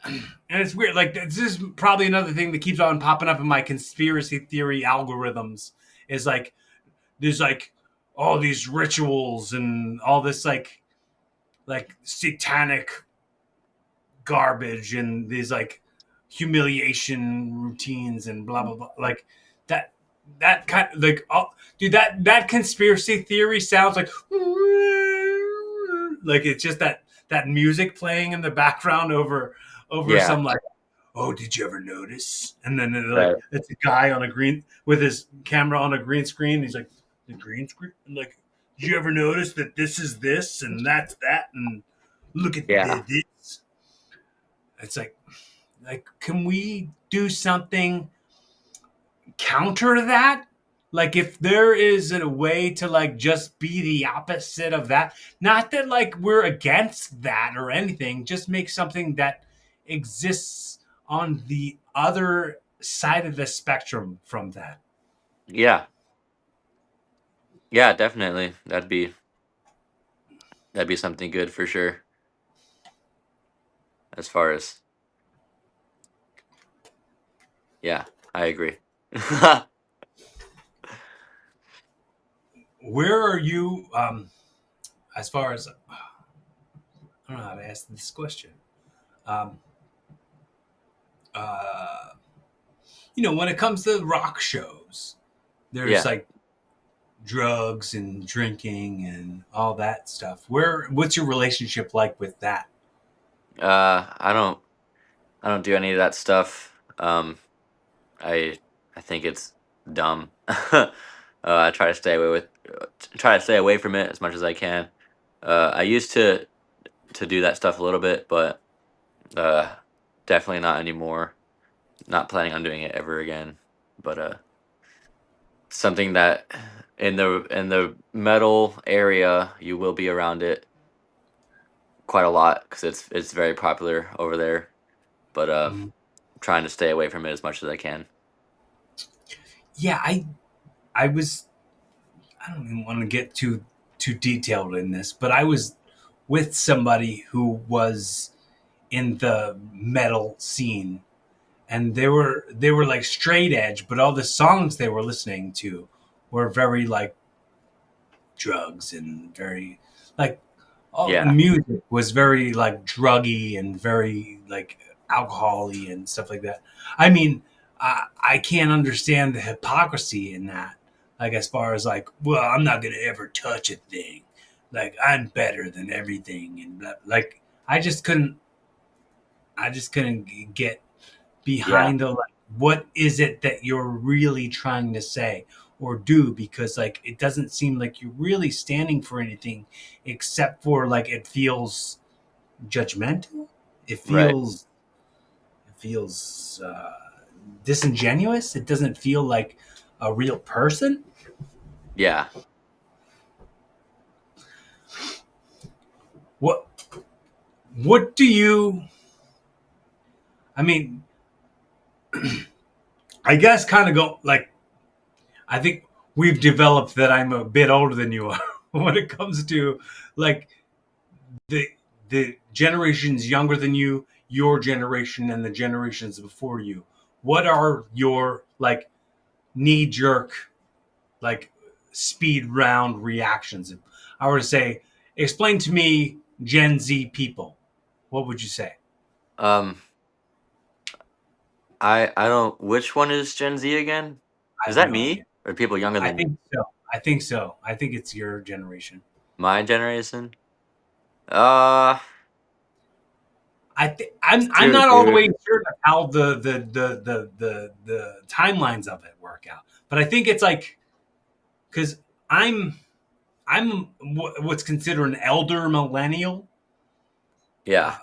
Speaker 1: and it's weird, like this is probably another thing that keeps on popping up in my conspiracy theory algorithms, is like there's like all these rituals and all this like satanic garbage and these like humiliation routines and blah blah blah, like that that kind of like, oh, dude, that conspiracy theory sounds like it's just that music playing in the background over
Speaker 2: Yeah.
Speaker 1: some like, oh, did you ever notice? And then like
Speaker 2: Right.
Speaker 1: it's a guy on a green with his camera on a green screen. He's like, the green screen. And like, did you ever notice that this is this and that's that and look at
Speaker 2: Yeah.
Speaker 1: this? It's like, can we do something counter that? Like, if there is a way to like just be the opposite of that, not that like we're against that or anything, just make something that exists on the other side of the spectrum from that.
Speaker 2: Yeah. Yeah, definitely. That'd be something good for sure. As far as, yeah, I agree.
Speaker 1: Where are you, as far as, I don't know how to ask this question. Um, uh, when it comes to rock shows, there's
Speaker 2: Yeah.
Speaker 1: like drugs and drinking and all that stuff. What's your relationship like with that?
Speaker 2: I don't do any of that stuff. I I think it's dumb. I try to stay away try to stay away from it as much as I can. I used to do that stuff a little bit, but uh, definitely not anymore. Not planning on doing it ever again. But something that in the metal area, you will be around it quite a lot because it's very popular over there. But
Speaker 1: Mm.
Speaker 2: trying to stay away from it as much as I can.
Speaker 1: Yeah, I was, I don't even want to get too detailed in this, but I was with somebody who was in the metal scene, and they were like straight edge, but all the songs they were listening to were very like drugs and very like, all the
Speaker 2: Yeah.
Speaker 1: music was very like druggy and very like alcohol-y and stuff like that. I mean, I can't understand the hypocrisy in that. Like, as far as like, well, I'm not gonna ever touch a thing. Like, I'm better than everything, and blah. Like, I just couldn't. I just couldn't get
Speaker 2: Yeah.
Speaker 1: behind the like, what is it that you're really trying to say or do, because like it doesn't seem like you're really standing for anything, except for like it feels judgmental. it
Speaker 2: Right.
Speaker 1: feels it feels disingenuous. It doesn't feel like a real person.
Speaker 2: Yeah.
Speaker 1: what what do you, I mean, I guess kind of go like, I think we've developed that I'm a bit older than you are when it comes to like the the generations younger than you, your generation, and the generations before you. What are your like knee jerk, like speed round reactions? If I were to say, explain to me Gen Z people, what would you say?
Speaker 2: Um, I don't. Which one is Gen Z again?
Speaker 1: I
Speaker 2: Is
Speaker 1: have
Speaker 2: that
Speaker 1: no idea.
Speaker 2: me or people younger
Speaker 1: I
Speaker 2: than me?
Speaker 1: think so. I think so. I think it's your generation.
Speaker 2: My generation? Uh,
Speaker 1: I'm
Speaker 2: Shoot,
Speaker 1: not all the
Speaker 2: dude.
Speaker 1: way sure of how the timelines of it work out, but I think it's like because I'm I'm what's considered an elder millennial.
Speaker 2: Yeah.
Speaker 1: Uh,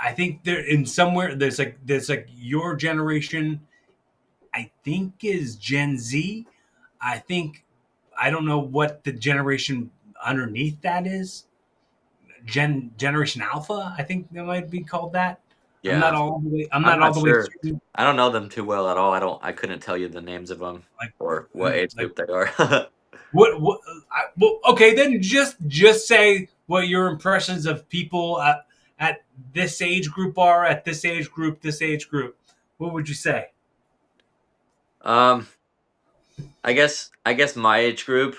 Speaker 1: I think there in somewhere there's like your generation. I think is Gen Z. I think I don't know what the generation underneath that is. Generation Alpha. I think they might be called that. I'm not
Speaker 2: Yeah.
Speaker 1: all the way. I'm
Speaker 2: I'm
Speaker 1: not all
Speaker 2: not
Speaker 1: the way
Speaker 2: sure.
Speaker 1: through.
Speaker 2: I don't know them too well at all. I couldn't tell you the names of them
Speaker 1: Like,
Speaker 2: or what age
Speaker 1: like
Speaker 2: group they are.
Speaker 1: well, okay, then just say what your impressions of people at this age group are at this age group, this age group. What would you say?
Speaker 2: um, I guess my age group,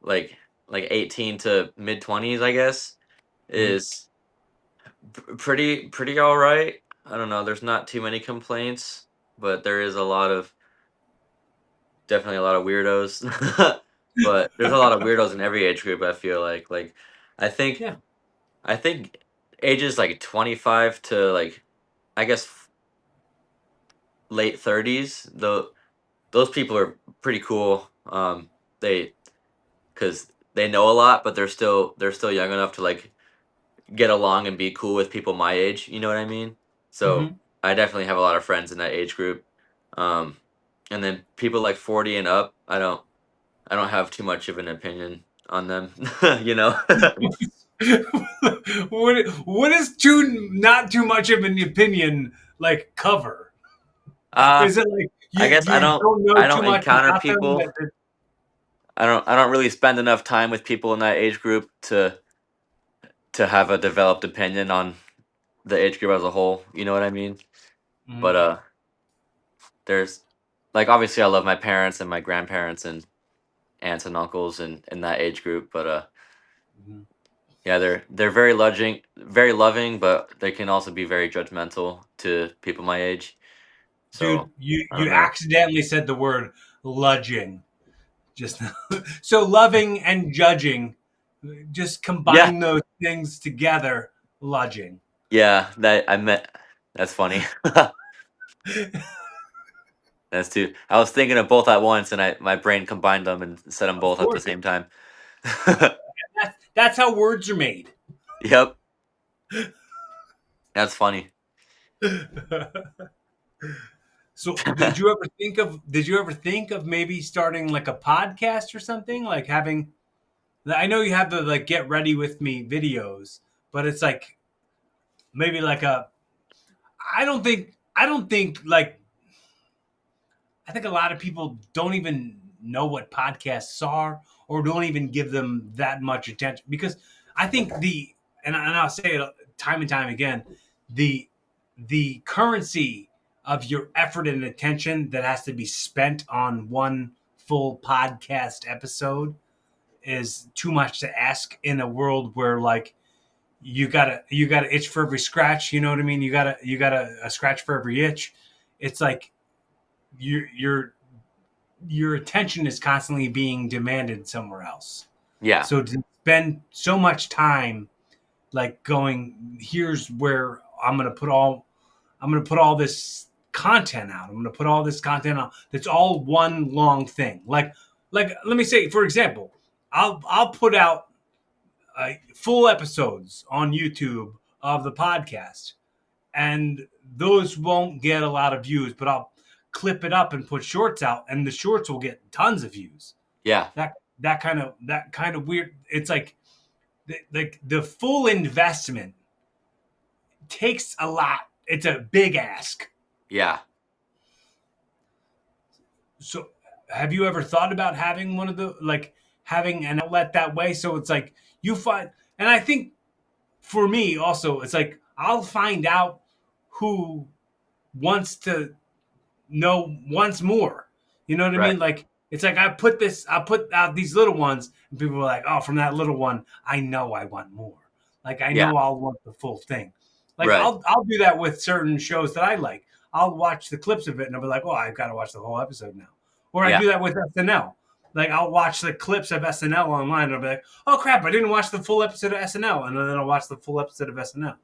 Speaker 2: like like 18 to mid 20s, I guess,
Speaker 1: Mm-hmm.
Speaker 2: is pretty all right. I don't know. There's not too many complaints, but there is definitely a lot of weirdos. But there's a lot of weirdos in every age group. I feel like I think
Speaker 1: Yeah.
Speaker 2: I think ages like 25 to like I guess late 30s. Though those people are pretty cool. They because they know a lot, but they're still young enough to like get along and be cool with people my age. You know what I mean? So
Speaker 1: Mm-hmm.
Speaker 2: I definitely have a lot of friends in that age group. Um, and then people like 40 and up, I don't have too much of an opinion on them. you know?
Speaker 1: What is too not too much of an opinion like cover?
Speaker 2: uh,
Speaker 1: Is it like
Speaker 2: I
Speaker 1: you
Speaker 2: guess I
Speaker 1: you
Speaker 2: don't
Speaker 1: don't know
Speaker 2: I
Speaker 1: too
Speaker 2: don't
Speaker 1: much
Speaker 2: encounter
Speaker 1: about them
Speaker 2: people.
Speaker 1: that
Speaker 2: I don't really spend enough time with people in that age group to have a developed opinion on the age group as a whole. You know what I mean? But
Speaker 1: Mhm,
Speaker 2: there's like obviously I love my parents and my grandparents and aunts and uncles in that age group, but
Speaker 1: mhm.
Speaker 2: yeah, they're very loving, but they can also be very judgmental to people my age.
Speaker 1: Dude,
Speaker 2: So
Speaker 1: you
Speaker 2: I don't
Speaker 1: you
Speaker 2: know.
Speaker 1: accidentally said the word ludging just now. So loving and judging, just
Speaker 2: Yeah,
Speaker 1: combine those things together, ludging.
Speaker 2: yeah, that I meant. That's funny. That's too. I was thinking of both at once, and my brain combined them and said them
Speaker 1: Of
Speaker 2: both at the
Speaker 1: course,
Speaker 2: same time.
Speaker 1: that's how words are made.
Speaker 2: Yep, that's funny.
Speaker 1: So did you ever think of maybe starting like a podcast or something? Like having I know you have the like get ready with me videos, but it's like maybe like a I don't think like I think a lot of people don't even know what podcasts are or don't even give them that much attention because I think and I'll say it time and time again, the the currency of your effort and attention that has to be spent on one full podcast episode is too much to ask in a world where like you gotta itch for every scratch. You know what I mean? You gotta a scratch for every itch. It's like your your attention is constantly being demanded somewhere else.
Speaker 2: Yeah,
Speaker 1: So to spend so much time like going, here's where I'm gonna put all this content out. I'm gonna put all this content out. That's all one long thing. Like let me say, for example, I'll put out full episodes on YouTube of the podcast, and those won't get a lot of views, but I'll clip it up and put shorts out, and the shorts will get tons of views.
Speaker 2: yeah,
Speaker 1: That kind of weird. It's like the full investment takes a lot. It's a big ask.
Speaker 2: yeah.
Speaker 1: So, have you ever thought about having one of the like having an outlet that way? So it's like you find, and I think for me also, it's like I'll find out who wants to know once more. You know what I
Speaker 2: Right.
Speaker 1: mean? Like it's like I put out these little ones, and people are like, "Oh, from that little one, I know I want more. Like I
Speaker 2: Yeah.
Speaker 1: know I'll want the full thing." Like
Speaker 2: Right.
Speaker 1: I'll do that with certain shows that I like. I'll watch the clips of it, and I'll be like, "Oh, I've got to watch the whole episode now." Or I
Speaker 2: Yeah.
Speaker 1: do that with SNL. Like I'll watch the clips of SNL online, and I'll be like, "Oh crap, I didn't watch the full episode of SNL," and then I'll watch the full episode of SNL.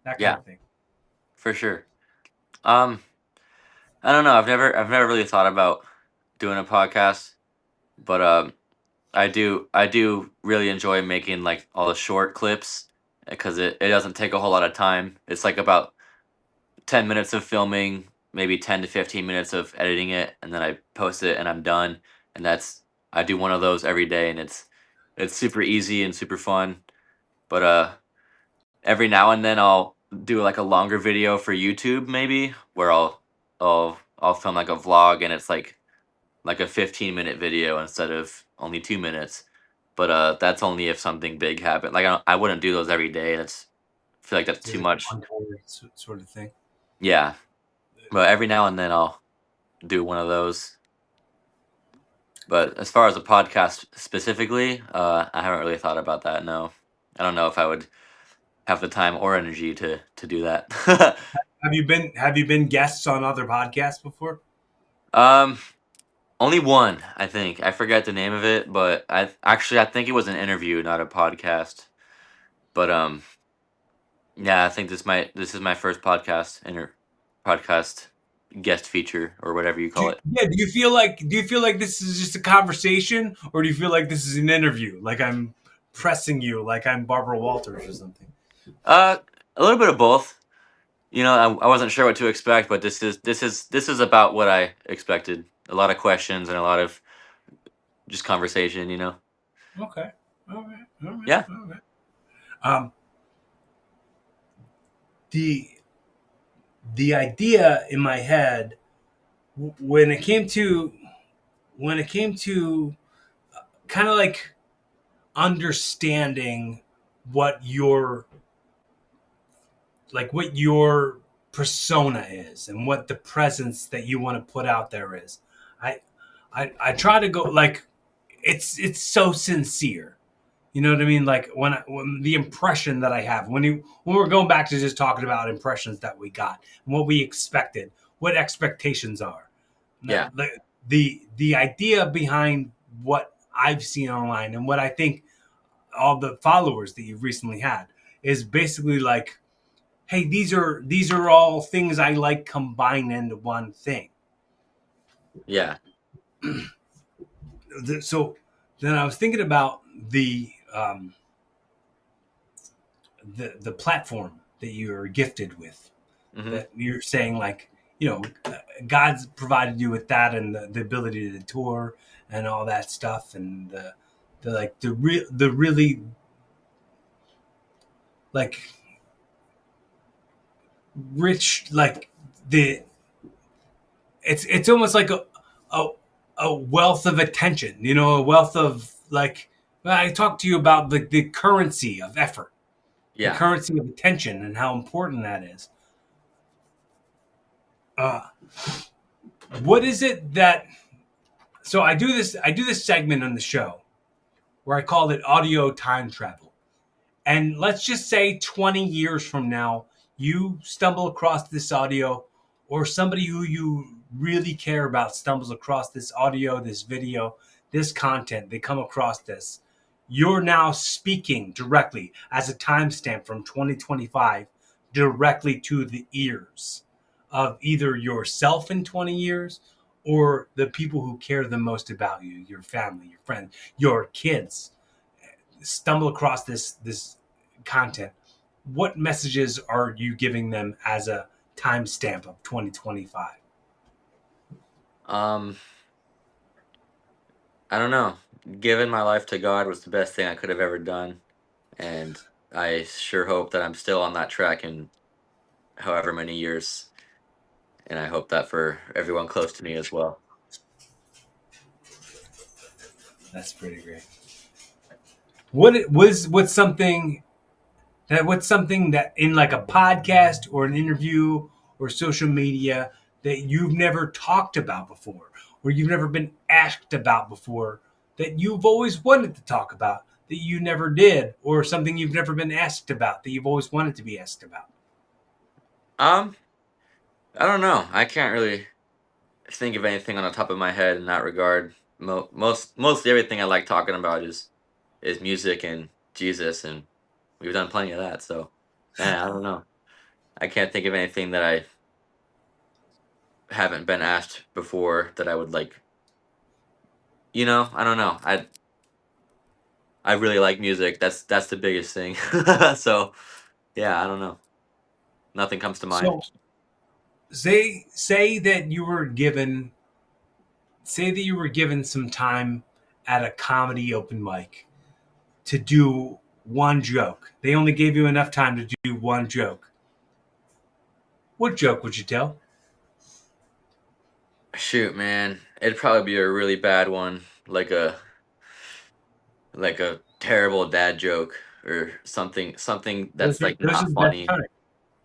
Speaker 1: That kind
Speaker 2: Yeah.
Speaker 1: of thing.
Speaker 2: For sure. Um, I don't know. I've never really thought about doing a podcast, but I do really enjoy making like all the short clips because it doesn't take a whole lot of time. It's like about 10 minutes of filming, maybe 10 to 15 minutes of editing it, and then I post it and I'm done. And that's I do one of those every day, and it's super easy and super fun. But every now and then I'll do like a longer video for YouTube maybe where I'll film like a vlog and it's like a 15-minute video instead of only 2 minutes. But that's only if something big happened. Like I wouldn't do those every day. I feel like that's
Speaker 1: Just
Speaker 2: too
Speaker 1: like
Speaker 2: much.
Speaker 1: untoward sort of thing.
Speaker 2: Yeah, but every now and then I'll do one of those. But as far as a podcast specifically, I haven't really thought about that. No, I don't know if I would have the time or energy to do that.
Speaker 1: Have you been guests on other podcasts before?
Speaker 2: um, Only one, I think. I forget the name of it, but I think it was an interview, not a podcast. But yeah, I think this is my first podcast guest feature or whatever you call it.
Speaker 1: Yeah, do you feel like this is just a conversation, or do you feel like this is an interview? Like I'm pressing you, like I'm Barbara Walters or something.
Speaker 2: Uh, a little bit of both. You know, I wasn't sure what to expect, but this is about what I expected. A lot of questions and a lot of just conversation.
Speaker 1: Okay. All right. All right.
Speaker 2: Yeah.
Speaker 1: All right. Um, the the idea in my head when it came to kind of like understanding what your what your persona is and what the presence that you want to put out there is. I try to go like it's so sincere. You know what I mean? Like when the impression that I have when we're going back to just talking about impressions that we got and what we expected, what expectations are.
Speaker 2: Yeah.
Speaker 1: The idea behind what I've seen online and what I think all the followers that you've recently had is basically like, hey, these are all things I like combined into one thing.
Speaker 2: Yeah.
Speaker 1: So then I was thinking about the platform that you're gifted with.
Speaker 2: Hmm.
Speaker 1: That you're saying like, God's provided you with that and the ability to tour and all that stuff and the like the really like rich like the it's almost like a a wealth of attention, a wealth of like I talked to you about the currency of effort, the
Speaker 2: Yeah.
Speaker 1: currency of attention and how important that is. Uh, what is it that so I do this segment on the show where I call it audio time travel. And let's just say 20 years from now, you stumble across this audio, or somebody who you really care about stumbles across this audio, this video, this content. They come across this. You're now speaking directly as a timestamp from 2025 directly to the ears of either yourself in 20 years or the people who care the most about you, your family, your friends, your kids stumble across this content, what messages are you giving them as a timestamp of 2025?
Speaker 2: Um, I don't know. Giving my life to God was the best thing I could have ever done, and I sure hope that I'm still on that track in however many years, and I hope that for everyone close to me as well.
Speaker 1: That's pretty great. What's something that in like a podcast or an interview or social media that you've never talked about before or you've never been asked about before that you've always wanted to talk about that you never did, or something you've never been asked about that you've always wanted to be asked about?
Speaker 2: Um, I don't know. I can't really think of anything on the top of my head in that regard. Mostly everything I like talking about is music and Jesus, and we've done plenty of that. So, man, I don't know. I can't think of anything that I haven't been asked before that I would like. I don't know. I really like music. That's the biggest thing. So yeah, I don't know. Nothing comes to mind.
Speaker 1: So say that you were given some time at a comedy open mic to do one joke. They only gave you enough time to do one joke. What joke would you tell?
Speaker 2: Shoot, man, it'd probably be a really bad one, like a terrible dad joke or something that's like
Speaker 1: Those are
Speaker 2: not
Speaker 1: the best
Speaker 2: funny.
Speaker 1: time.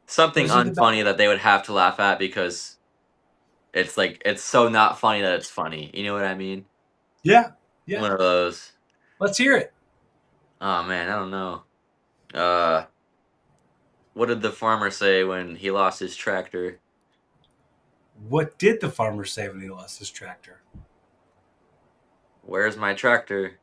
Speaker 2: Something
Speaker 1: Those are the best.
Speaker 2: unfunny that they would have to laugh at because it's like it's so not funny that it's funny. You know what I mean?
Speaker 1: Yeah, yeah.
Speaker 2: One of those.
Speaker 1: Let's hear it.
Speaker 2: Oh man, I don't know. Uh, what did the farmer say when he lost his tractor?
Speaker 1: What did the farmer say when he lost his tractor?
Speaker 2: Where's my tractor?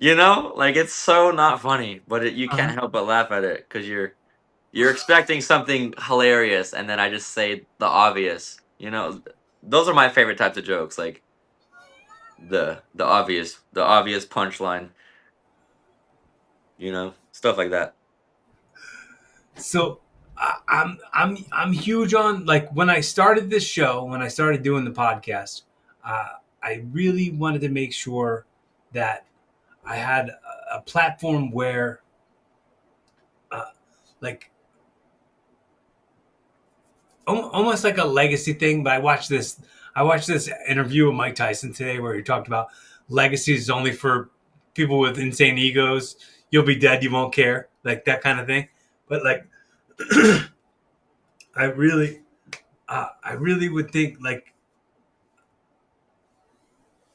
Speaker 2: You know, like it's so not funny, but you
Speaker 1: Uh-huh.
Speaker 2: can't help but laugh at it because you're expecting something hilarious, and then I just say the obvious. You know, those are my favorite types of jokes, like the obvious punchline. You know, stuff like that.
Speaker 1: So I'm huge on, like, when I started this show, when I started doing the podcast, I really wanted to make sure that I had a platform where, uh, like, almost like a legacy thing. But I watched this interview with Mike Tyson today where he talked about legacy is only for people with insane egos. You'll be dead, you won't care, like that kind of thing. But like, I really, I really would think, like,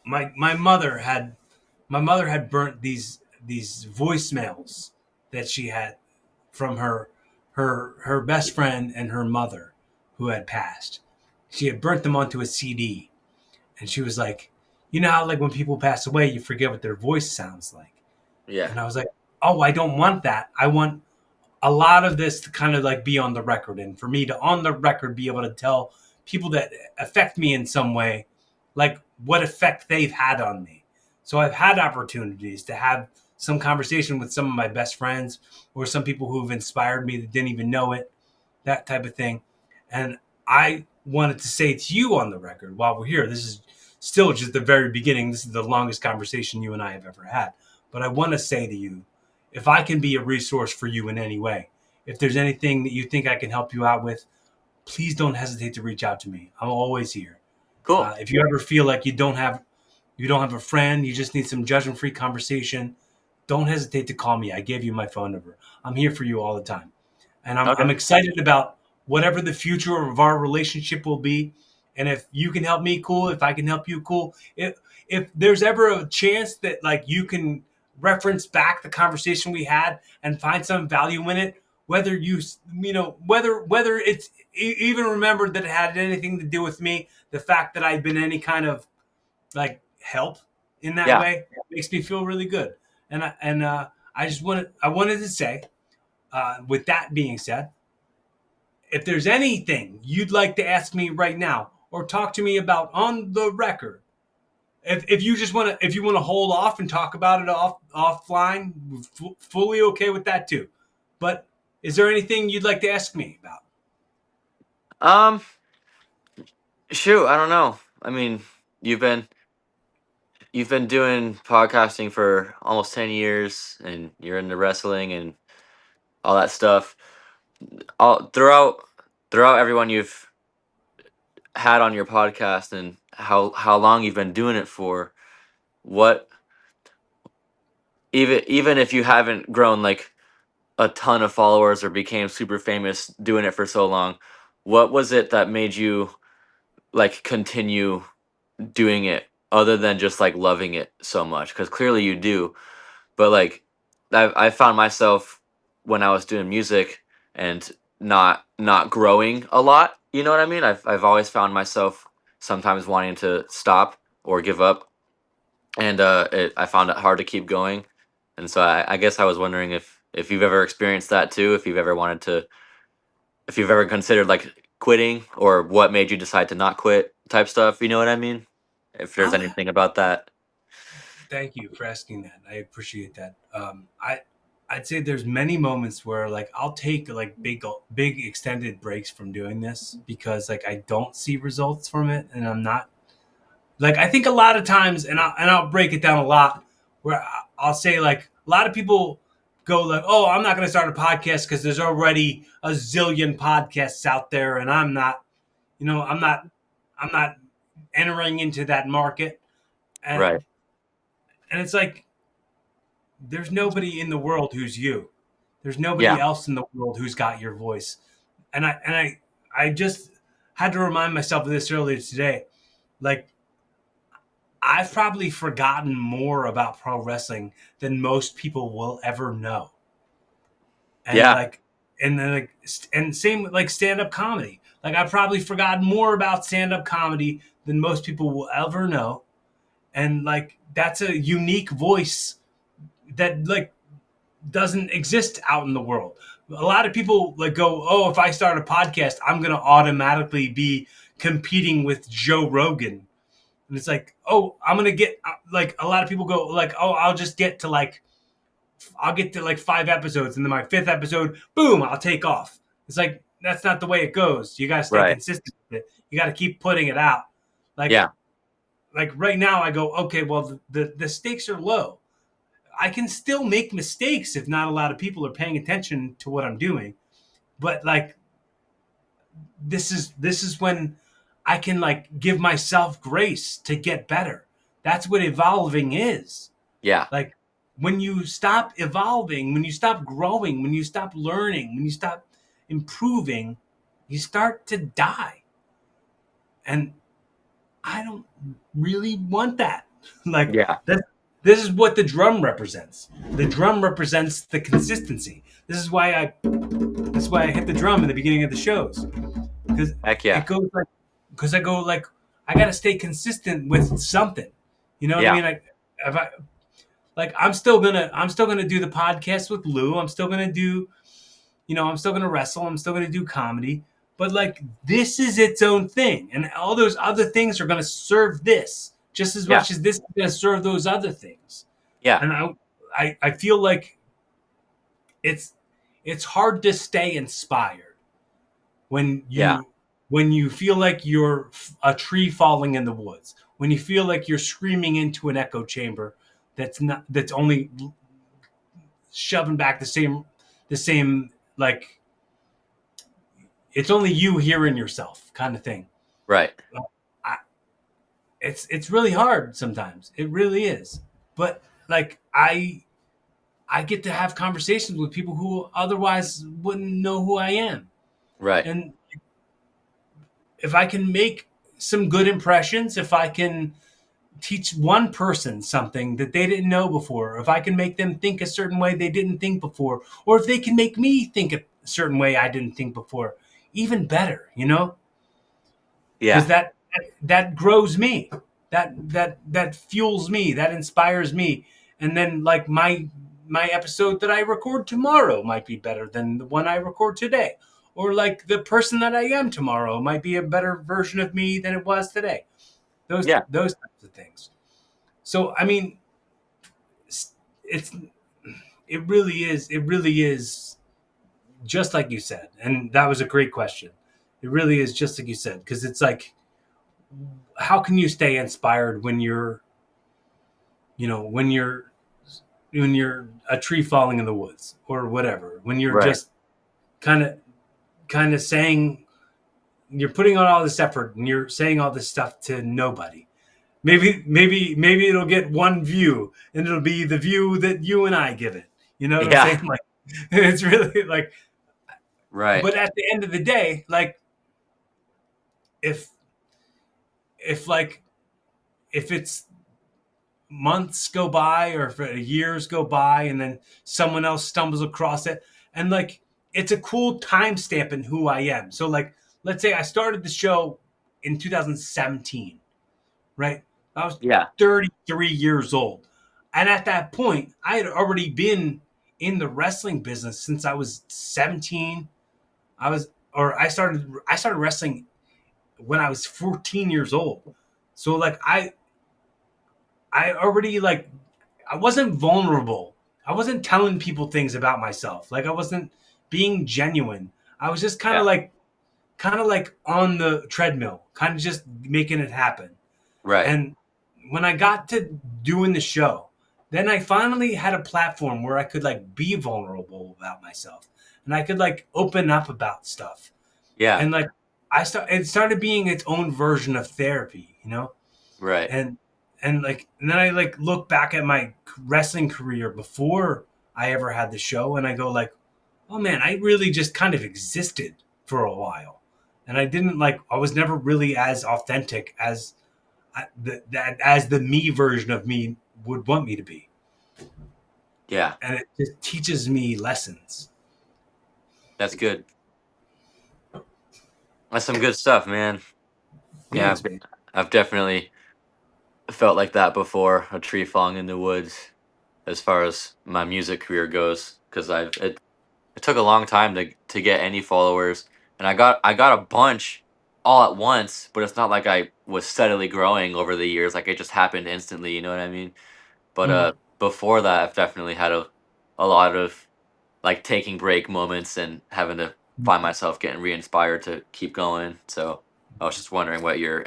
Speaker 1: my mother had burnt these voicemails that she had from her best friend and her mother who had passed. She had burnt them onto a CD, and she was like, "You know how, like, when people pass away, you forget what their voice sounds like."
Speaker 2: Yeah,
Speaker 1: And I was like, "Oh, I don't want that. I want a lot of this to kind of like be on the record, and for me to on the record be able to tell people that affect me in some way, like, what effect they've had on me." So I've had opportunities to have some conversation with some of my best friends or some people who've inspired me that didn't even know it, that type of thing. And I wanted to say to you on the record while we're here, this is still just the very beginning. This is the longest conversation you and I have ever had. But I want to say to you, if I can be a resource for you in any way, if there's anything that you think I can help you out with, please don't hesitate to reach out to me. I'm always here.
Speaker 2: cool.
Speaker 1: If you ever feel like you don't have a friend, you just need some judgment free conversation, don't hesitate to call me. I gave you my phone number. I'm here for you all the time. And
Speaker 2: Okay,
Speaker 1: I'm excited about whatever the future of our relationship will be. And if you can help me, cool. If I can help you, cool. If there's ever a chance that, like, you can reference back the conversation we had and find some value in it, whether whether it's even remembered that it had anything to do with me, the fact that I've been any kind of, like, help in that
Speaker 2: yeah.
Speaker 1: way makes me feel really good. I wanted to say, with that being said, if there's anything you'd like to ask me right now or talk to me about on the record, if you just want to, if you want to hold off and talk about it offline, fully okay with that too. But is there anything you'd like to ask me about?
Speaker 2: Um, shoot, I don't know. I mean, you've been you've been doing podcasting for almost 10 years, and you're into wrestling and all that stuff. All throughout everyone you've had on your podcast and how long you've been doing it for. What even if you haven't grown like a ton of followers or became super famous doing it for so long, what was it that made you like continue doing it other than just like loving it so much? Because clearly you do, but like I found myself when I was doing music and not growing a lot. You know what I mean? I've always found myself sometimes wanting to stop or give up, and I found it hard to keep going. And so I guess I was wondering if you've ever experienced that too. If you've ever wanted to, if you've ever considered like quitting, or what made you decide to not quit type stuff. You know what I mean? If there's
Speaker 1: Um,
Speaker 2: anything about that.
Speaker 1: thank you for asking that. I appreciate that. I'd say there's many moments where like I'll take like big extended breaks from doing this because like I don't see results from it, and I'm not like I think a lot of times, and I'll break it down a lot where I'll say like a lot of people go like, oh, I'm not going to start a podcast because there's already a zillion podcasts out there, and I'm not entering into that market, and
Speaker 2: Right.
Speaker 1: and it's like there's nobody in the world who's you. There's nobody
Speaker 2: Yeah.
Speaker 1: else in the world who's got your voice. And I just had to remind myself of this earlier today. Like I've probably forgotten more about pro wrestling than most people will ever know. And
Speaker 2: Yeah.
Speaker 1: like and then like and same with like stand up comedy. Like I've probably forgotten more about stand up comedy than most people will ever know. And like that's a unique voice that like doesn't exist out in the world. A lot of people like go, "Oh, if I start a podcast, I'm going to automatically be competing with Joe Rogan." And it's like, "Oh, I'm going to get like a lot of people go like, "Oh, I'll get to like 5 episodes and then my 5th episode, boom, I'll take off." It's like that's not the way it goes. You got to stay
Speaker 2: Right.
Speaker 1: consistent with it. You got to keep putting it out. Like
Speaker 2: Yeah.
Speaker 1: like right now I go, "Okay, well the stakes are low. I can still make mistakes if not a lot of people are paying attention to what I'm doing. But like this is when I can like give myself grace to get better. That's what evolving is.
Speaker 2: Yeah.
Speaker 1: Like when you stop evolving, when you stop growing, when you stop learning, when you stop improving, you start to die. And I don't really want that. Like
Speaker 2: Yeah.
Speaker 1: that. This is what the drum represents. The drum represents the consistency. This is why I. This is why I hit the drum in the beginning of the shows because
Speaker 2: Heck
Speaker 1: it
Speaker 2: yeah.
Speaker 1: goes like because I go like I got to stay consistent with something. You know what I
Speaker 2: Yeah.
Speaker 1: mean? Like if I like I'm still gonna do the podcast with Lou. I'm still gonna do I'm still gonna wrestle. I'm still gonna do comedy. But like this is its own thing, and all those other things are gonna serve this just as
Speaker 2: Yeah.
Speaker 1: much as this is gonna serve those other things.
Speaker 2: Yeah.
Speaker 1: And I feel like it's it's hard to stay inspired when
Speaker 2: Yeah.
Speaker 1: you feel like you're a tree falling in the woods, when you feel like you're screaming into an echo chamber that's only shoving back the same like it's only you hearing yourself kind of thing.
Speaker 2: Right.
Speaker 1: I, it's really hard sometimes. It really is. But like I get to have conversations with people who otherwise wouldn't know who I am.
Speaker 2: Right.
Speaker 1: And if I can make some good impressions, if I can teach one person something that they didn't know before, if I can make them think a certain way they didn't think before, or if they can make me think a certain way I didn't think before, even better, because
Speaker 2: Yeah.
Speaker 1: that grows me, that fuels me, that inspires me, and then like my episode that I record tomorrow might be better than the one I record today, or like the person that I am tomorrow might be a better version of me than it was today. Those
Speaker 2: Yeah.
Speaker 1: those types of things. So I mean, it's it really is just like you said, and that was a great question. It really is just like you said because it's like, how can you stay inspired when you're you know when you're a tree falling in the woods or whatever, when you're
Speaker 2: Right.
Speaker 1: just kind of saying you're putting on all this effort and you're saying all this stuff to nobody. Maybe it'll get one view and it'll be the view that you and I give it. You know what I'm
Speaker 2: Yeah.
Speaker 1: saying? Like it's really like,
Speaker 2: Right.
Speaker 1: but at the end of the day, like if if like if it's months go by or if years go by and then someone else stumbles across it and like it's a cool timestamp in who I am. So like let's say I started the show in 2017, right? I was
Speaker 2: Yeah.
Speaker 1: 33 years old. And at that point, I had already been in the wrestling business since I was 17. I started wrestling when I was 14 years old. So like I already like I wasn't vulnerable. I wasn't telling people things about myself. Like I wasn't being genuine. I was just
Speaker 2: Yeah.
Speaker 1: kind of like on the treadmill, kind of just making it happen.
Speaker 2: Right.
Speaker 1: And when I got to doing the show, then I finally had a platform where I could like be vulnerable about myself and I could like open up about stuff.
Speaker 2: Yeah.
Speaker 1: And like it started being its own version of therapy, you know?
Speaker 2: Right.
Speaker 1: And and then I like look back at my wrestling career before I ever had the show and I go like, "Oh man, I really just kind of existed for a while." And I didn't like I was never really as authentic as that as the me version of me would want me to be,
Speaker 2: Yeah.
Speaker 1: and it just teaches me lessons.
Speaker 2: That's good. That's some good stuff, man. Yeah,
Speaker 1: Thanks, man.
Speaker 2: I've definitely felt like that before, a tree falling in the woods, as far as my music career goes, because it took a long time to get any followers, and I got a bunch all at once, but it's not like I was steadily growing over the years, like it just happened instantly, you know what I mean? But
Speaker 1: Mm.
Speaker 2: before that, I've definitely had a lot of like taking break moments and having to find myself getting re-inspired to keep going. So I was just wondering what your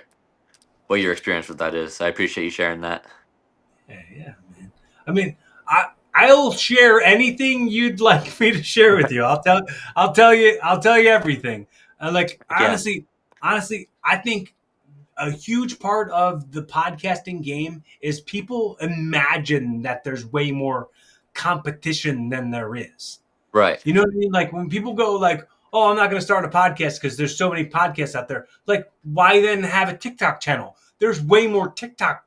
Speaker 2: experience with that is. I appreciate you sharing that.
Speaker 1: Yeah, yeah, man. I mean, I'll share anything you'd like me to share with you. I'll tell you everything. Like
Speaker 2: Yeah,
Speaker 1: honestly, I think a huge part of the podcasting game is people imagine that there's way more competition than there is.
Speaker 2: right.
Speaker 1: You know what I mean? Like when people go like, "Oh, I'm not going to start a podcast because there's so many podcasts out there." Like, why then have a TikTok channel? There's way more TikTok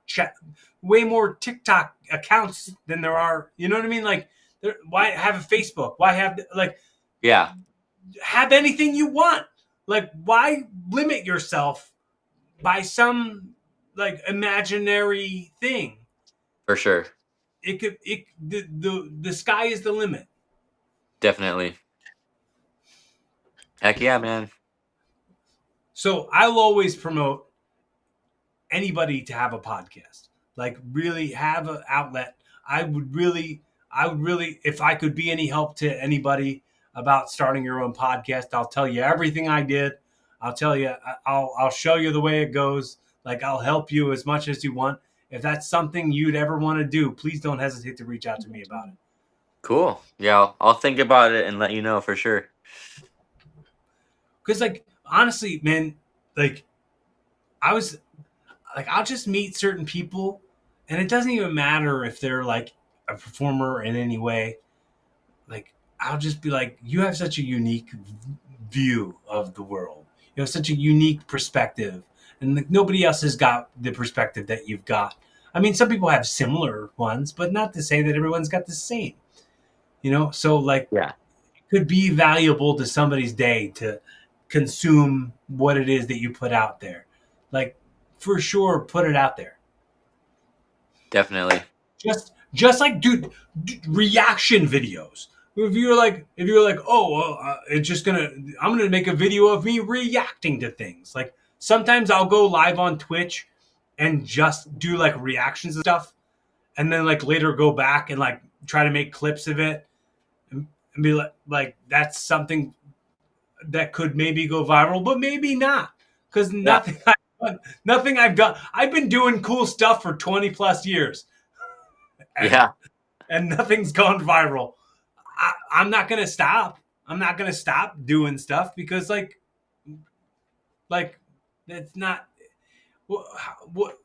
Speaker 1: accounts than there are. You know what I mean? Like, why have a Facebook? Why have like
Speaker 2: Yeah,
Speaker 1: have anything you want? Like, why limit yourself by some like imaginary thing?
Speaker 2: for sure.
Speaker 1: The sky is the limit.
Speaker 2: Definitely. Heck yeah, man.
Speaker 1: So I'll always promote anybody to have a podcast. Like really have an outlet. I would really, if I could be any help to anybody about starting your own podcast, I'll tell you everything I did. I'll tell you, I'll show you the way it goes. Like I'll help you as much as you want. If that's something you'd ever want to do, please don't hesitate to reach out to me about it.
Speaker 2: Cool. Yeah, I'll think about it and let you know for sure.
Speaker 1: Because like honestly, man, like I was like I'll just meet certain people, and it doesn't even matter if they're like a performer in any way. Like I'll just be like, you have such a unique view of the world. You have such a unique perspective, and like, nobody else has got the perspective that you've got. I mean, some people have similar ones, but not to say that everyone's got the same. You know, so like
Speaker 2: Yeah,
Speaker 1: it could be valuable to somebody's day to consume what it is that you put out there. Like for sure, put it out there.
Speaker 2: definitely.
Speaker 1: Just like reaction videos. If you're like, oh, well, it's just gonna, I'm gonna make a video of me reacting to things. Like sometimes I'll go live on Twitch and just do like reactions and stuff, and then like later go back and like try to make clips of it and be like that's something that could maybe go viral, but maybe not because
Speaker 2: Yeah,
Speaker 1: nothing I've done. I've been doing cool stuff for 20 plus years, and
Speaker 2: yeah,
Speaker 1: nothing's gone viral. I'm not gonna stop. I'm not gonna stop doing stuff because like it's not what